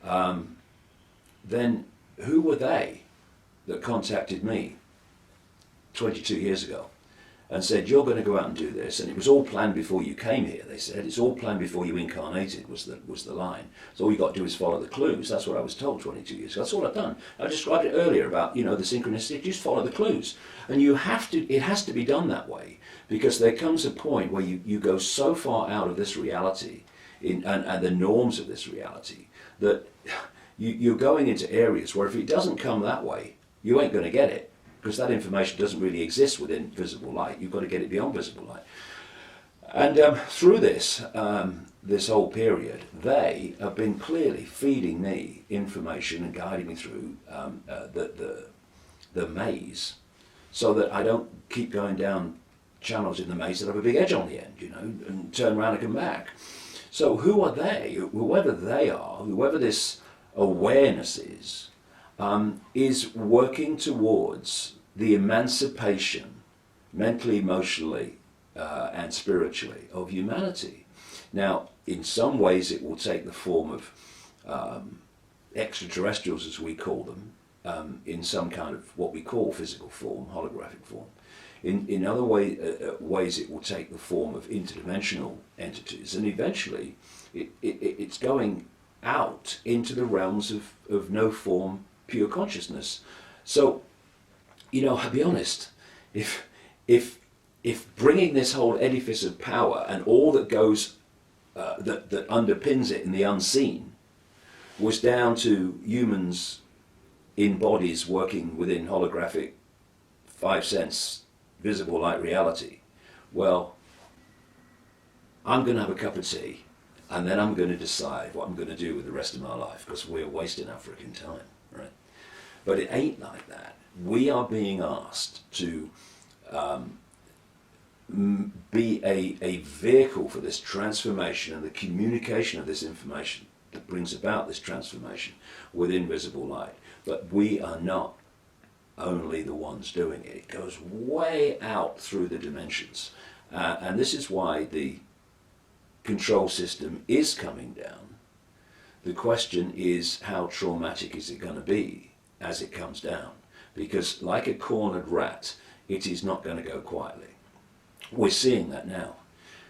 then who were they that contacted me 22 years ago and said, you're going to go out and do this, and it was all planned before you came here, they said. It's all planned before you incarnated, was the line. So all you got to do is follow the clues. That's what I was told 22 years ago. That's all I've done. I described it earlier about, you know, the synchronicity. Just follow the clues. And you have to, it has to be done that way, because there comes a point where you go so far out of this reality and the norms of this reality that you're going into areas where if it doesn't come that way, you ain't going to get it. Because that information doesn't really exist within visible light. You've got to get it beyond visible light. And through this whole period, they have been clearly feeding me information and guiding me through the maze, so that I don't keep going down channels in the maze that have a big edge on the end, you know, and turn around and come back. So who are they? Whoever they are, whoever this awareness is working towards the emancipation, mentally, emotionally, and spiritually, of humanity. Now, in some ways it will take the form of extraterrestrials, as we call them, in some kind of what we call physical form, holographic form. In other ways, it will take the form of interdimensional entities, and eventually it's going out into the realms of no form, pure consciousness. So, I'll be honest, if bringing this whole edifice of power and all that goes, that underpins it in the unseen, was down to humans in bodies working within holographic 5-sense visible light reality, well, I'm going to have a cup of tea and then I'm going to decide what I'm going to do with the rest of my life, because we're wasting our freaking time, right? But it ain't like that. We are being asked to be a vehicle for this transformation and the communication of this information that brings about this transformation with invisible light. But we are not only the ones doing it. It goes way out through the dimensions. And this is why the control system is coming down. The question is, how traumatic is it going to be as it comes down? Because like a cornered rat, it is not going to go quietly. We're seeing that now.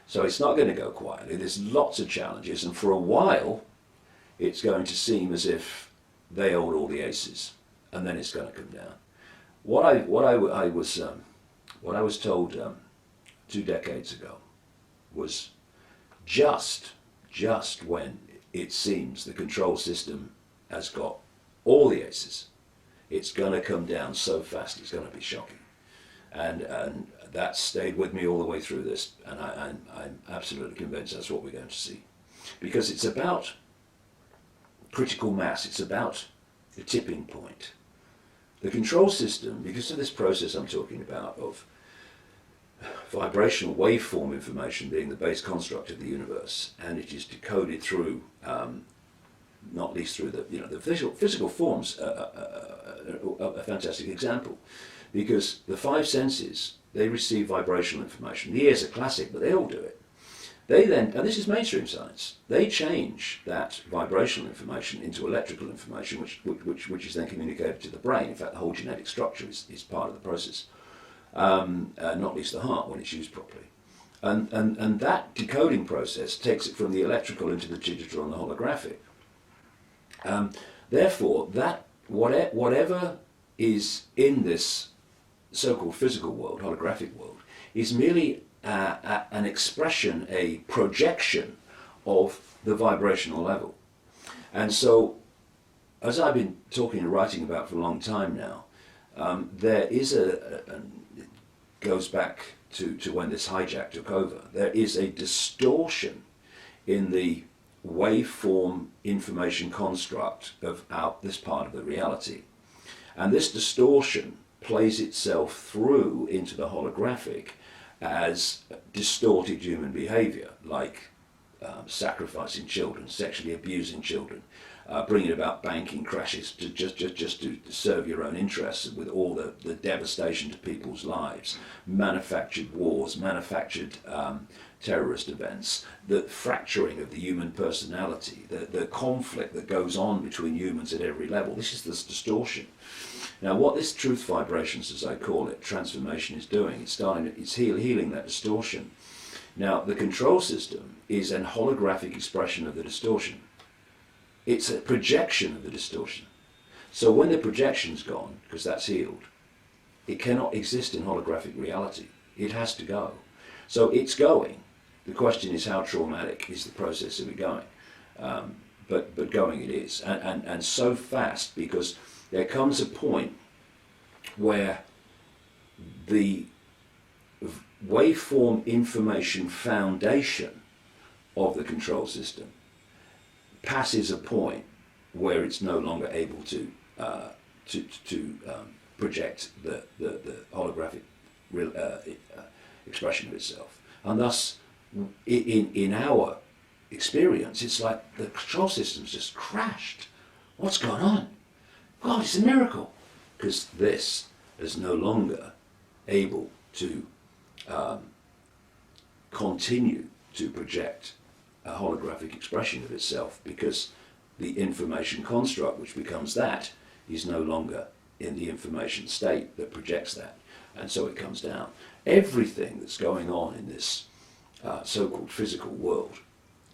So it's not going to go quietly. There's lots of challenges, and for a while it's going to seem as if they hold all the aces, and then it's going to come down. What I was told 2 decades ago was just when it seems the control system has got all the aces, it's going to come down so fast it's going to be shocking. And that stayed with me all the way through this, and I'm absolutely convinced that's what we're going to see. Because it's about critical mass, it's about the tipping point. The control system, because of this process I'm talking about of vibrational waveform information being the base construct of the universe, and it is decoded through, not least through the physical forms, a fantastic example, because the 5 senses, they receive vibrational information. The ears are classic, but they all do it. They then, and this is mainstream science, they change that vibrational information into electrical information, which is then communicated to the brain. In fact, the whole genetic structure is part of the process, not least the heart when it's used properly. And that decoding process takes it from the electrical into the digital and the holographic. Therefore, that whatever is in this so-called physical world, holographic world, is merely an expression, a projection of the vibrational level. And so, as I've been talking and writing about for a long time now, there is it goes back to when this hijack took over, there is a distortion in the waveform information construct of this part of the reality. And this distortion plays itself through into the holographic as distorted human behavior, like sacrificing children, sexually abusing children, bringing about banking crashes to just to serve your own interests with all the devastation to people's lives, manufactured wars, manufactured terrorist events, the fracturing of the human personality, the conflict that goes on between humans at every level. This is this distortion. Now, what this truth vibrations, as I call it, transformation is doing, it's healing that distortion. Now, the control system is an holographic expression of the distortion. It's a projection of the distortion. So when the projection's gone, because that's healed, it cannot exist in holographic reality. It has to go. So it's going. The question is, how traumatic is the process of it going? But going it is. And so fast, because there comes a point where the waveform information foundation of the control system passes a point where it's no longer able to project the holographic expression of itself. And thus, in our experience, it's like the control system's just crashed. What's going on? God, it's a miracle. Because this is no longer able to continue to project a holographic expression of itself, because the information construct, which becomes that, is no longer in the information state that projects that. and so it comes down. Everything that's going on in this so-called physical world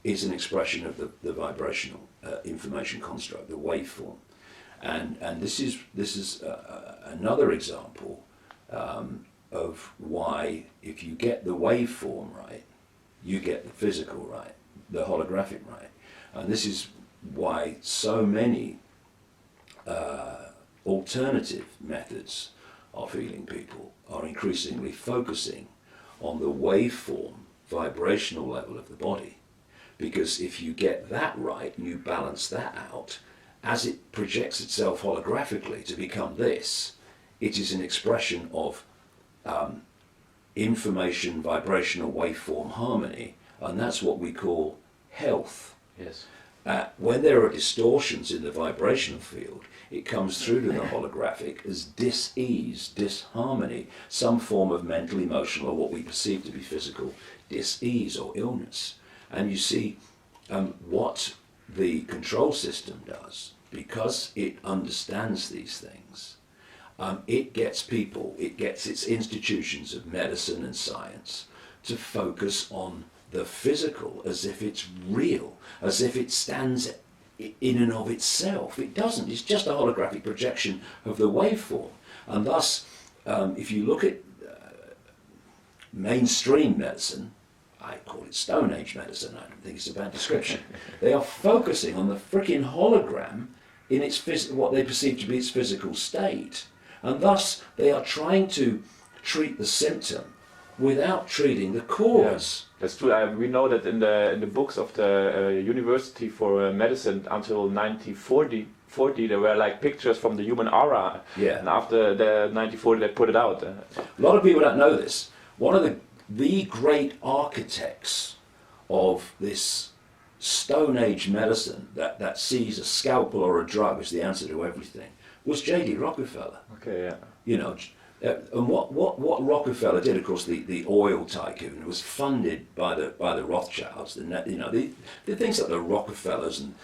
is an expression of the vibrational information construct, the waveform. And this is another example of why, if you get the waveform right, you get the physical right, the holographic right. And this is why so many alternative methods of healing people are increasingly focusing on the waveform, vibrational level of the body. Because if you get that right and you balance that out, as it projects itself holographically to become this, it is an expression of information, vibrational waveform harmony, and that's what we call health. Yes. When there are distortions in the vibrational field, it comes through to the holographic as dis-ease, disharmony, some form of mental, emotional, or what we perceive to be physical dis-ease or illness. And you see what the control system does, because it understands these things. It gets people, it gets its institutions of medicine and science to focus on the physical as if it's real, as if it stands in and of itself. It doesn't, it's just a holographic projection of the waveform. And thus, if you look at mainstream medicine, I call it Stone Age medicine, I don't think it's a bad description. They are focusing on the frickin' hologram in its what they perceive to be its physical state. And thus, they are trying to treat the symptom without treating the cause. Yeah, that's true. We know that in the books of the University for Medicine until 1940, there were like pictures from the human aura. Yeah. And after the 1940, they put it out. A lot of people don't know this. One of the great architects of this Stone Age medicine that sees a scalpel or a drug as the answer to everything was J.D. Rockefeller. Okay, yeah. You know, and what Rockefeller did, of course, the oil tycoon was funded by the Rothschilds. The things like the Rockefellers and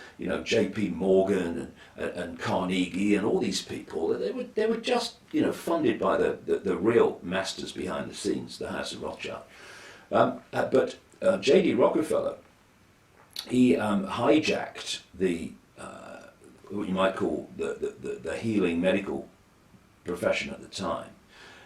J.P. Morgan and Carnegie and all these people, they were just funded by the real masters behind the scenes, the House of Rothschild. But J.D. Rockefeller, he hijacked what you might call the healing medical profession at the time.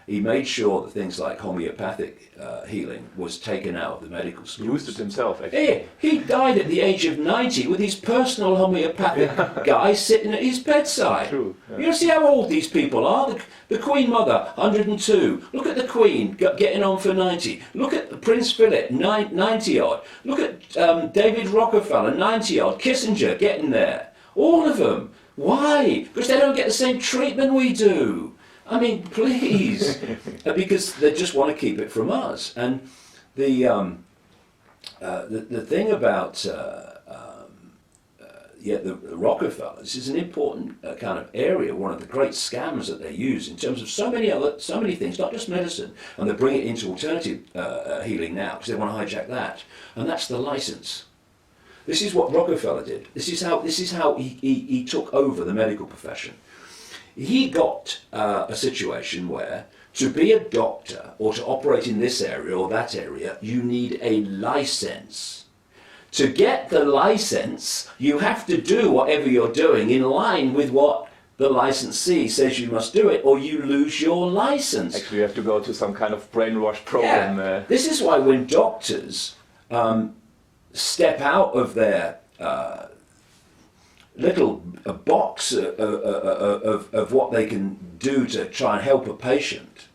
He made sure that things like homeopathic healing was taken out of the medical schools. He used it himself, actually. He died at the age of 90 with his personal homeopathic guy sitting at his bedside. True. Yeah. You see how old these people are? The Queen Mother, 102. Look at the Queen getting on for 90. Look at Prince Philip, 90 odd. Look at David Rockefeller, 90 odd. Kissinger getting there. All of them. Why? Because they don't get the same treatment we do. I mean, please, because they just want to keep it from us. And the thing about the Rockefellers is an important kind of area, one of the great scams that they use in terms of so many things, not just medicine, and they bring it into alternative healing now because they want to hijack that, and that's the license. This is what Rockefeller did. This is how he took over the medical profession. He got a situation where to be a doctor or to operate in this area or that area, you need a license. To get the license, you have to do whatever you're doing in line with what the licensee says you must do it, or you lose your license. Actually, you have to go to some kind of brainwash program. Yeah. This is why when doctors step out of their little box of what they can do to try and help a patient,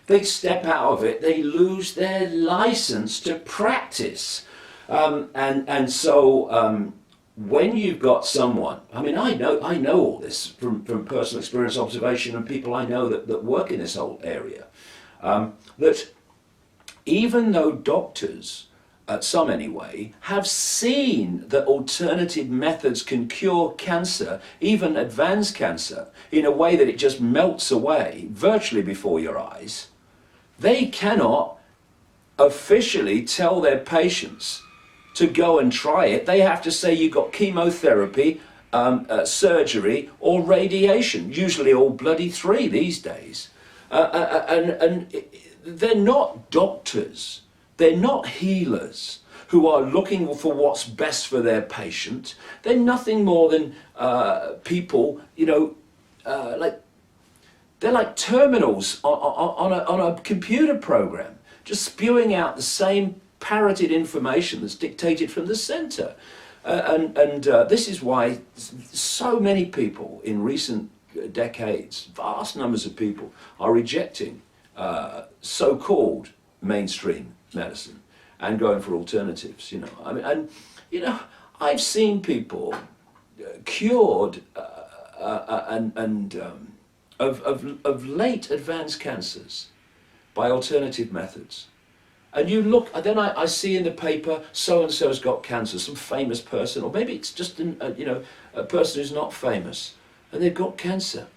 they step out of it, they lose their license to practice. And so when you've got someone, I mean, I know all this from personal experience, observation, and people I know that work in this whole area, that even though doctors, some anyway, have seen that alternative methods can cure cancer, even advanced cancer, in a way that it just melts away virtually before your eyes, they cannot officially tell their patients to go and try it. They have to say you've got chemotherapy, surgery or radiation, usually all bloody three these days. They're not doctors, they're not healers who are looking for what's best for their patient. They're nothing more than people, you know, they're like terminals on a computer program, just spewing out the same parroted information that's dictated from the center. This is why so many people in recent decades, vast numbers of people, are rejecting so-called mainstream medicine and going for alternatives. You know, I mean, and you know, I've seen people cured of late advanced cancers by alternative methods. And you look, and then I see in the paper, so-and-so's got cancer, some famous person, or maybe it's just you know, a person who's not famous, and they've got cancer.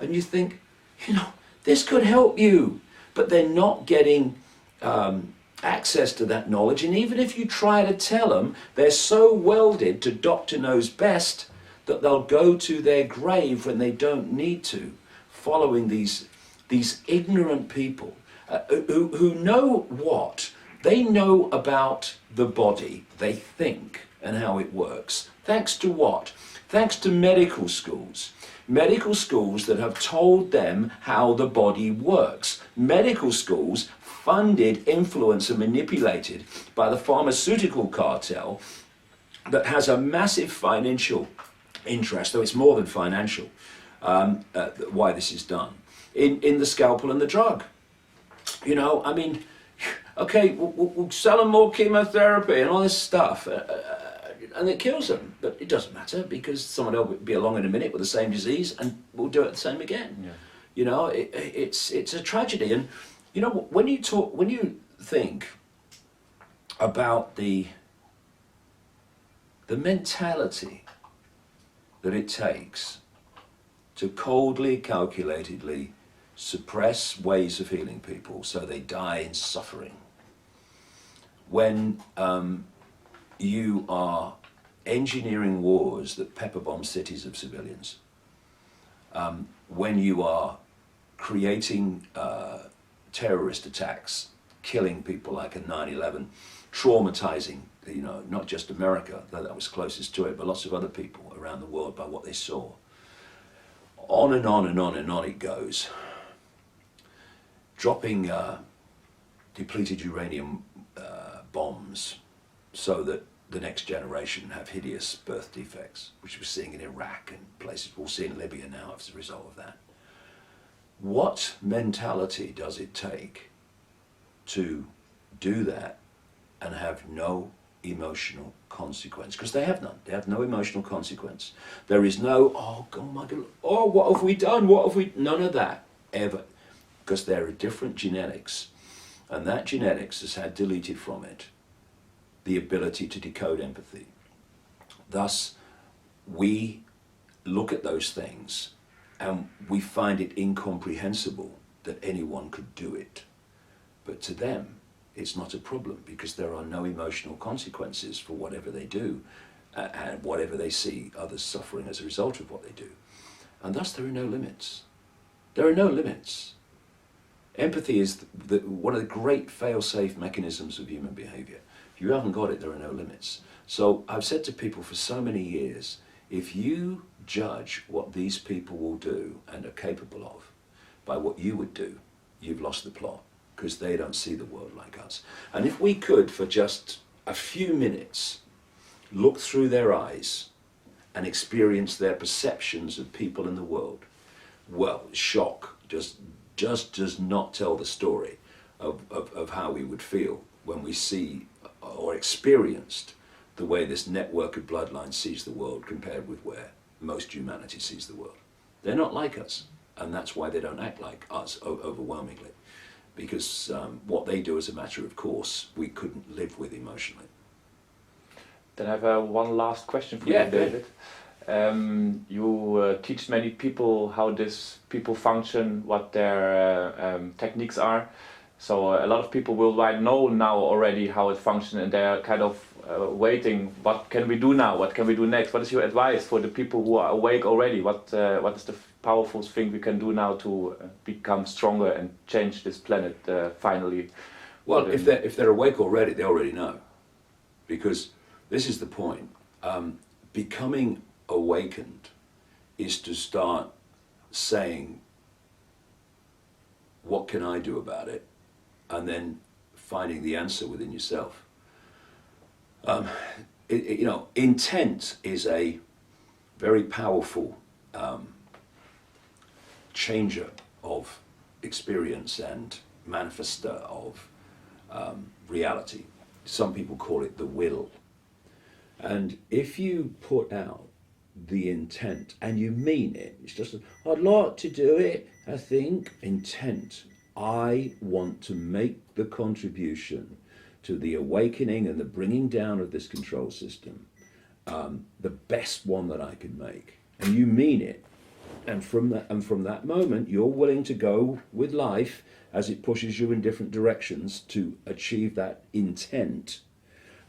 And you think, you know, this could help you, but they're not getting access to that knowledge. And even if you try to tell them, they're so welded to doctor knows best that they'll go to their grave when they don't need to, following these ignorant people who know what? They know about the body, they think, and how it works. Thanks to what? Thanks to medical schools. Medical schools that have told them how the body works. Medical schools funded, influenced, and manipulated by the pharmaceutical cartel that has a massive financial interest, though it's more than financial, why this is done, in the scalpel and the drug. You know, I mean, okay, we'll sell them more chemotherapy and all this stuff, and it kills them. But it doesn't matter, because someone will be along in a minute with the same disease and we'll do it the same again. Yeah. You know, it's a tragedy. And you know, when you think about the mentality that it takes to coldly, calculatedly suppress ways of healing people so they die in suffering, when you are engineering wars that pepper bomb cities of civilians, when you are creating terrorist attacks, killing people like a 9/11, traumatizing, you know, not just America, though that was closest to it, but lots of other people around the world by what they saw. On and on and on and on it goes. Dropping depleted uranium bombs so that the next generation have hideous birth defects, which we're seeing in Iraq and places. We'll see in Libya now as a result of that. What mentality does it take to do that and have no emotional consequence? Because they have none. They have no emotional consequence. There is no, oh God, my God, oh, what have we done? What have we? None of that ever. Because there are different genetics, and that genetics has had deleted from it the ability to decode empathy. Thus, we look at those things and we find it incomprehensible that anyone could do it. But to them, it's not a problem, because there are no emotional consequences for whatever they do and whatever they see others suffering as a result of what they do. And thus there are no limits. There are no limits. Empathy is one of the great fail-safe mechanisms of human behavior. If you haven't got it, there are no limits. So I've said to people for so many years, if you judge what these people will do and are capable of by what you would do, you've lost the plot, because they don't see the world like us. And if we could, for just a few minutes, look through their eyes and experience their perceptions of people in the world, well, shock just does not tell the story of how we would feel when we see or experienced the way this network of bloodlines sees the world compared with where most humanity sees the world. They're not like us, and that's why they don't act like us overwhelmingly, because what they do as a matter of course we couldn't live with emotionally. Then I have one last question for you, David. You teach many people how these people function, what their techniques are. So a lot of people worldwide know now already how it functions, and they're kind of waiting. What can we do now? What can we do next? What is your advice for the people who are awake already? What is the powerful thing we can do now to become stronger and change this planet finally? Well, if they're awake already, they already know, because this is the point. Becoming awakened is to start saying, what can I do about it? And then finding the answer within yourself. Intent is a very powerful changer of experience and manifester of reality. Some people call it the will. And if you put out the intent and you mean it, it's just, I'd like to do it, I think, intent. I want to make the contribution to the awakening and the bringing down of this control system, the best one that I can make. And you mean it. And from that moment, you're willing to go with life as it pushes you in different directions to achieve that intent.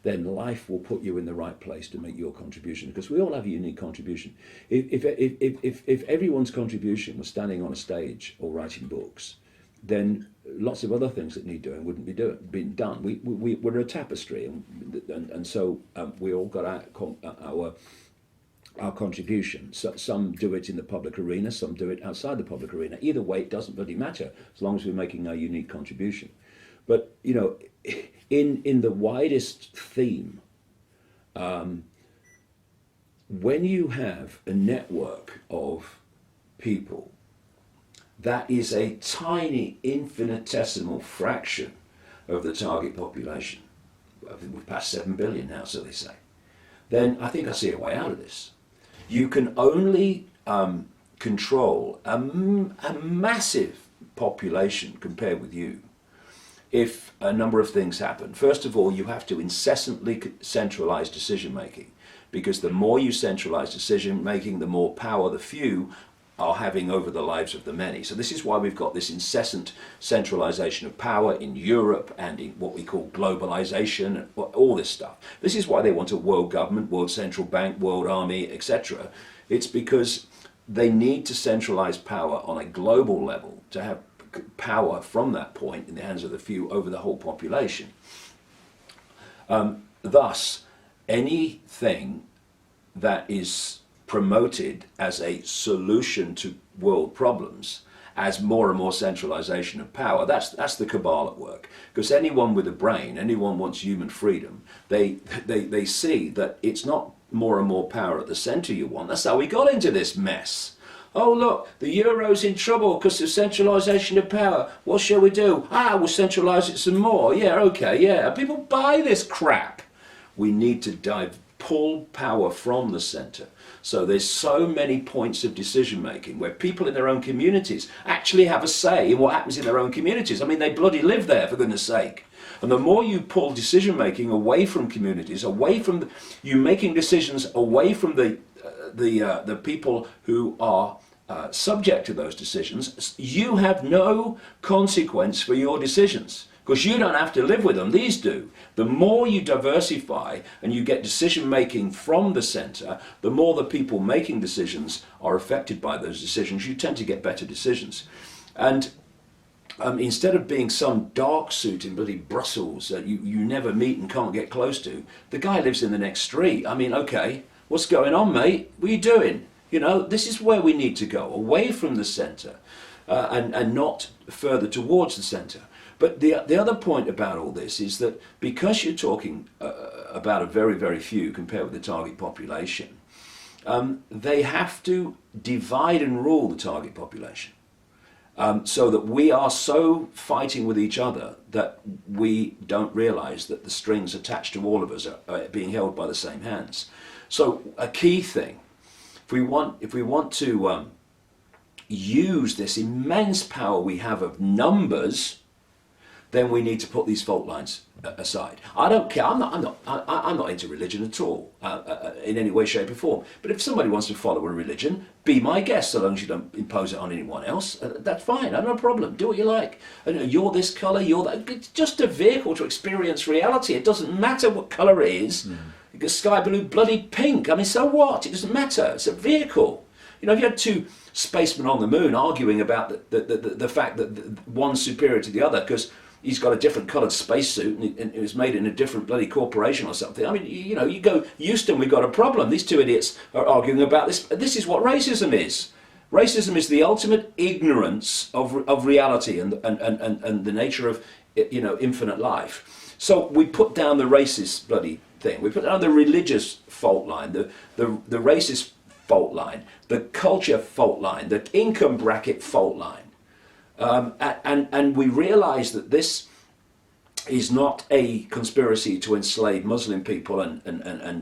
Then life will put you in the right place to make your contribution, because we all have a unique contribution. If everyone's contribution was standing on a stage or writing books, then lots of other things that need doing wouldn't be being done. We're a tapestry, and so we all got our contribution. So some do it in the public arena, some do it outside the public arena. Either way, it doesn't really matter as long as we're making our unique contribution. But in the widest theme, when you have a network of people, that is a tiny infinitesimal fraction of the target population. I think we've passed 7 billion now, so they say. Then I think I see a way out of this. You can only control a massive population compared with you if a number of things happen. First of all, you have to incessantly centralize decision making, because the more you centralize decision making, the more power the few are having over the lives of the many. So this is why we've got this incessant centralization of power in Europe and in what we call globalization and all this stuff. This is why they want a world government, world central bank, world army, etc. It's because they need to centralize power on a global level to have power from that point in the hands of the few over the whole population. Thus, anything that is promoted as a solution to world problems, as more and more centralization of power, that's the cabal at work. Because anyone with a brain, anyone wants human freedom, they see that it's not more and more power at the center you want. That's how we got into this mess. Oh look, the euro's in trouble because of centralization of power. What shall we do? We'll centralize it some more. Yeah, okay, yeah. People buy this crap. We need to pull power from the center. So there's so many points of decision making where people in their own communities actually have a say in what happens in their own communities. I mean, they bloody live there, for goodness sake. And the more you pull decision making away from communities, away from you making decisions away from the people who are subject to those decisions, you have no consequence for your decisions, because you don't have to live with them, these do. The more you diversify and you get decision making from the center, the more the people making decisions are affected by those decisions. You tend to get better decisions. And instead of being some dark suit in bloody Brussels that you never meet and can't get close to, the guy lives in the next street. I mean, okay, what's going on, mate? What are you doing? This is where we need to go, away from the center and not further towards the center. But the other point about all this is that because you're talking about a very, very few compared with the target population, they have to divide and rule the target population. So that we are so fighting with each other that we don't realize that the strings attached to all of us are being held by the same hands. So a key thing, if we want to use this immense power we have of numbers, then we need to put these fault lines aside. I don't care. I'm not into religion at all. in any way, shape or form. But if somebody wants to follow a religion, be my guest, so long as you don't impose it on anyone else. That's fine, I have no problem. Do what you like. You're this colour, you're that. It's just a vehicle to experience reality. It doesn't matter what colour it is. Sky blue, bloody pink. I mean, so what? It doesn't matter. It's a vehicle. If you had two spacemen on the moon arguing about the fact that one's superior to the other because he's got a different coloured spacesuit and it was made in a different bloody corporation or something. I mean, you go, Houston, we've got a problem. These two idiots are arguing about this. This is what racism is. Racism is the ultimate ignorance of reality and the nature of infinite life. So we put down the racist bloody thing. We put down the religious fault line, the racist fault line, the culture fault line, the income bracket fault line. And we realise that this is not a conspiracy to enslave Muslim people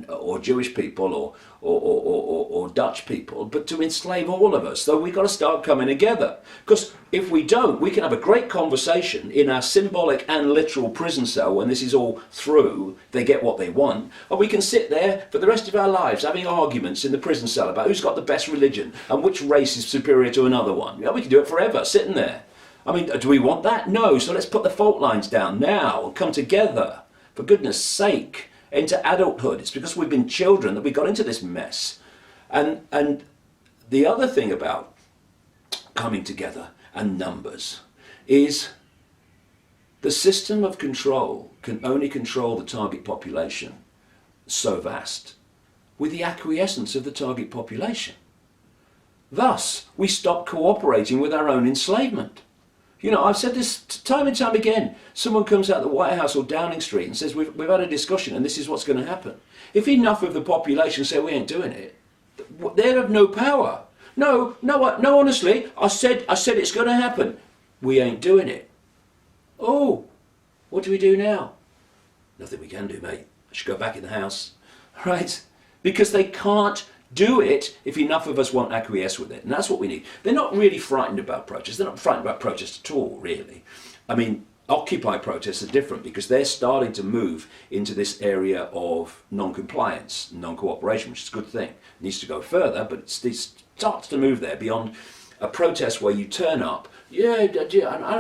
or Jewish people or Dutch people, but to enslave all of us. So we've got to start coming together. Because if we don't, we can have a great conversation in our symbolic and literal prison cell when this is all through, they get what they want, or we can sit there for the rest of our lives having arguments in the prison cell about who's got the best religion and which race is superior to another one. We can do it forever, sitting there. I mean, do we want that? No. So let's put the fault lines down now and come together, for goodness sake, into adulthood. It's because we've been children that we got into this mess. And the other thing about coming together and numbers is the system of control can only control the target population so vast with the acquiescence of the target population. Thus, we stop cooperating with our own enslavement. I've said this time and time again. Someone comes out of the White House or Downing Street and says, we've had a discussion and this is what's going to happen. If enough of the population say we ain't doing it, they have no power. No, honestly, I said it's going to happen. We ain't doing it. Oh, what do we do now? Nothing we can do, mate. I should go back in the house. Right? Because they can't do it if enough of us won't acquiesce with it. And that's what we need. They're not really frightened about protests. They're not frightened about protests at all, really. I mean, Occupy protests are different because they're starting to move into this area of non-compliance, non-cooperation, which is a good thing. It needs to go further, but it starts to move there beyond a protest where you turn up. Yeah,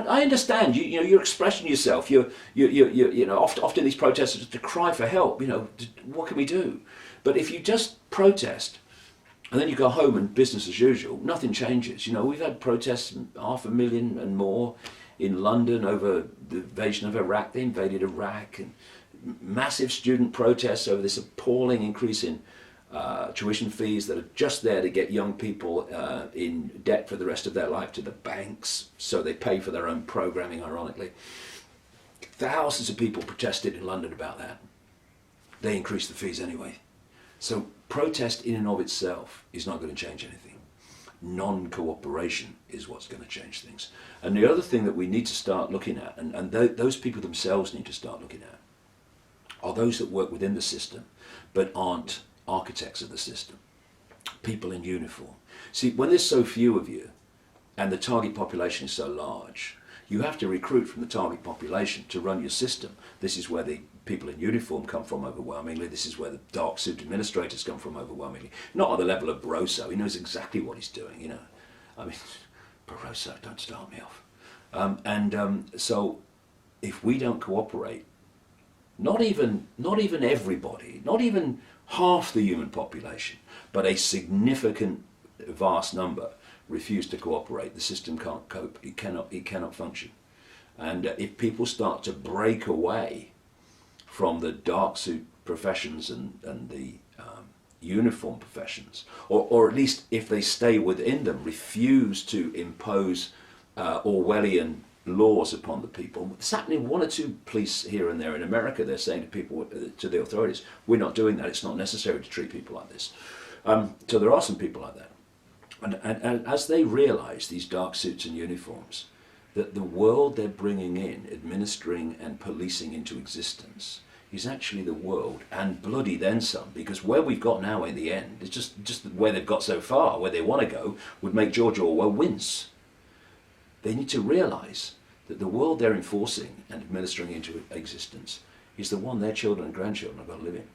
I understand. You're expressing yourself. Often these protests are just a cry for help. What can we do? But if you just protest and then you go home and business as usual, nothing changes. We've had protests, 500,000 and more in London over the invasion of Iraq. They invaded Iraq, and massive student protests over this appalling increase in tuition fees that are just there to get young people in debt for the rest of their life to the banks, so they pay for their own programming, ironically. Thousands of people protested in London about that. They increased the fees anyway. So protest in and of itself is not going to change anything. Non-cooperation is what's going to change things. And the other thing that we need to start looking at, and those people themselves need to start looking at, are those that work within the system but aren't architects of the system. People in uniform. See, when there's so few of you and the target population is so large, you have to recruit from the target population to run your system. This is where the people in uniform come from overwhelmingly. This is where the dark suit administrators come from overwhelmingly. Not at the level of Barroso. He knows exactly what he's doing, I mean, Barroso, don't start me off. So if we don't cooperate, not even everybody, not even half the human population, but a significant, vast number refuse to cooperate, the system can't cope. It cannot function. And if people start to break away from the dark suit professions and the uniform professions, or at least if they stay within them, refuse to impose Orwellian laws upon the people. It's happening. One or two police here and there in America, they're saying to people, to the authorities, we're not doing that. It's not necessary to treat people like this. So there are some people like that. And as they realise, these dark suits and uniforms, that the world they're bringing in, administering and policing into existence, is actually the world, and bloody then some, because where we've got now in the end, it's just where they've got so far, where they want to go, would make George Orwell wince. They need to realise that the world they're enforcing and administering into existence is the one their children and grandchildren are going to live in.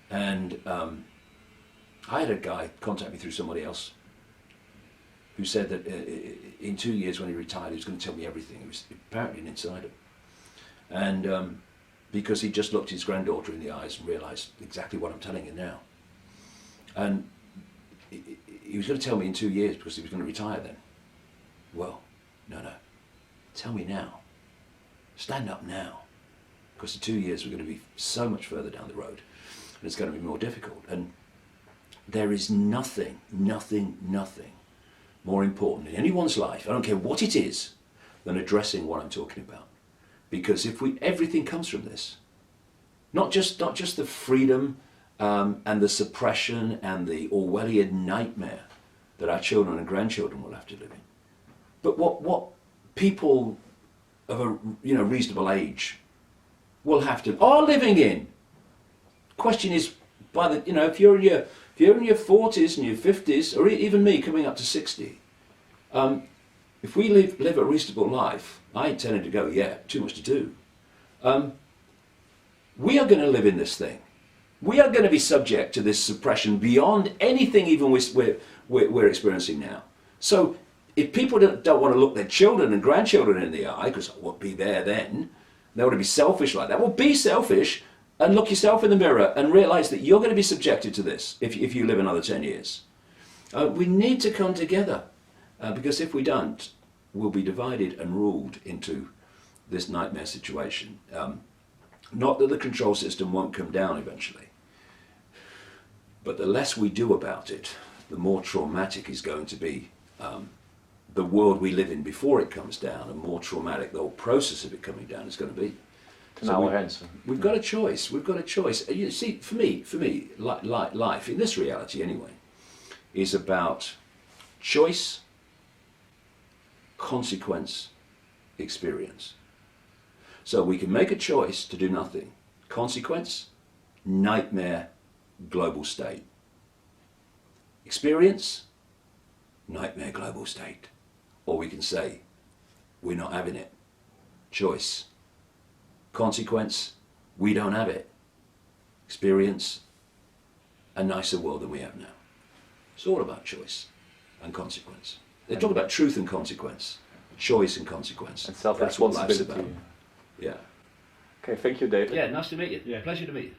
And I had a guy contact me through somebody else who said that in 2 years when he retired, he was going to tell me everything. He was apparently an insider. And because he just looked his granddaughter in the eyes and realised exactly what I'm telling you now. And he was going to tell me in 2 years because he was going to retire then. Well, no. Tell me now. Stand up now. Because in 2 years we're going to be so much further down the road. And it's going to be more difficult. And there is nothing more important in anyone's life, I don't care what it is, than addressing what I'm talking about. Because if everything comes from this, not just the freedom and the suppression and the Orwellian nightmare that our children and grandchildren will have to live in, but what people of a reasonable age are living in. Question is, if you're in your 40s and your 50s, or even me coming up to 60, if we live a reasonable life, I ain't telling to go yet, too much to do. We are going to live in this thing. We are going to be subject to this suppression beyond anything even we're experiencing now. So if people don't want to look their children and grandchildren in the eye, because I won't be there then, they want to be selfish like that. Well, be selfish and look yourself in the mirror and realise that you're going to be subjected to this if you live another 10 years. We need to come together because if we don't, we'll be divided and ruled into this nightmare situation. Not that the control system won't come down eventually, but the less we do about it, the more traumatic is going to be the world we live in before it comes down, and more traumatic the whole process of it coming down is going to be. We've got a choice. We've got a choice. You see, for me, life in this reality anyway, is about choice, consequence, experience. So we can make a choice to do nothing. Consequence, nightmare, global state. Experience, nightmare, global state. Or we can say, we're not having it. Choice. Consequence, we don't have it. Experience, a nicer world than we have now. It's all about choice and consequence. They talk about truth and consequence, choice and consequence. And self-responsibility. Yeah. Okay, thank you, David. Yeah, nice to meet you. Yeah. Pleasure to meet you.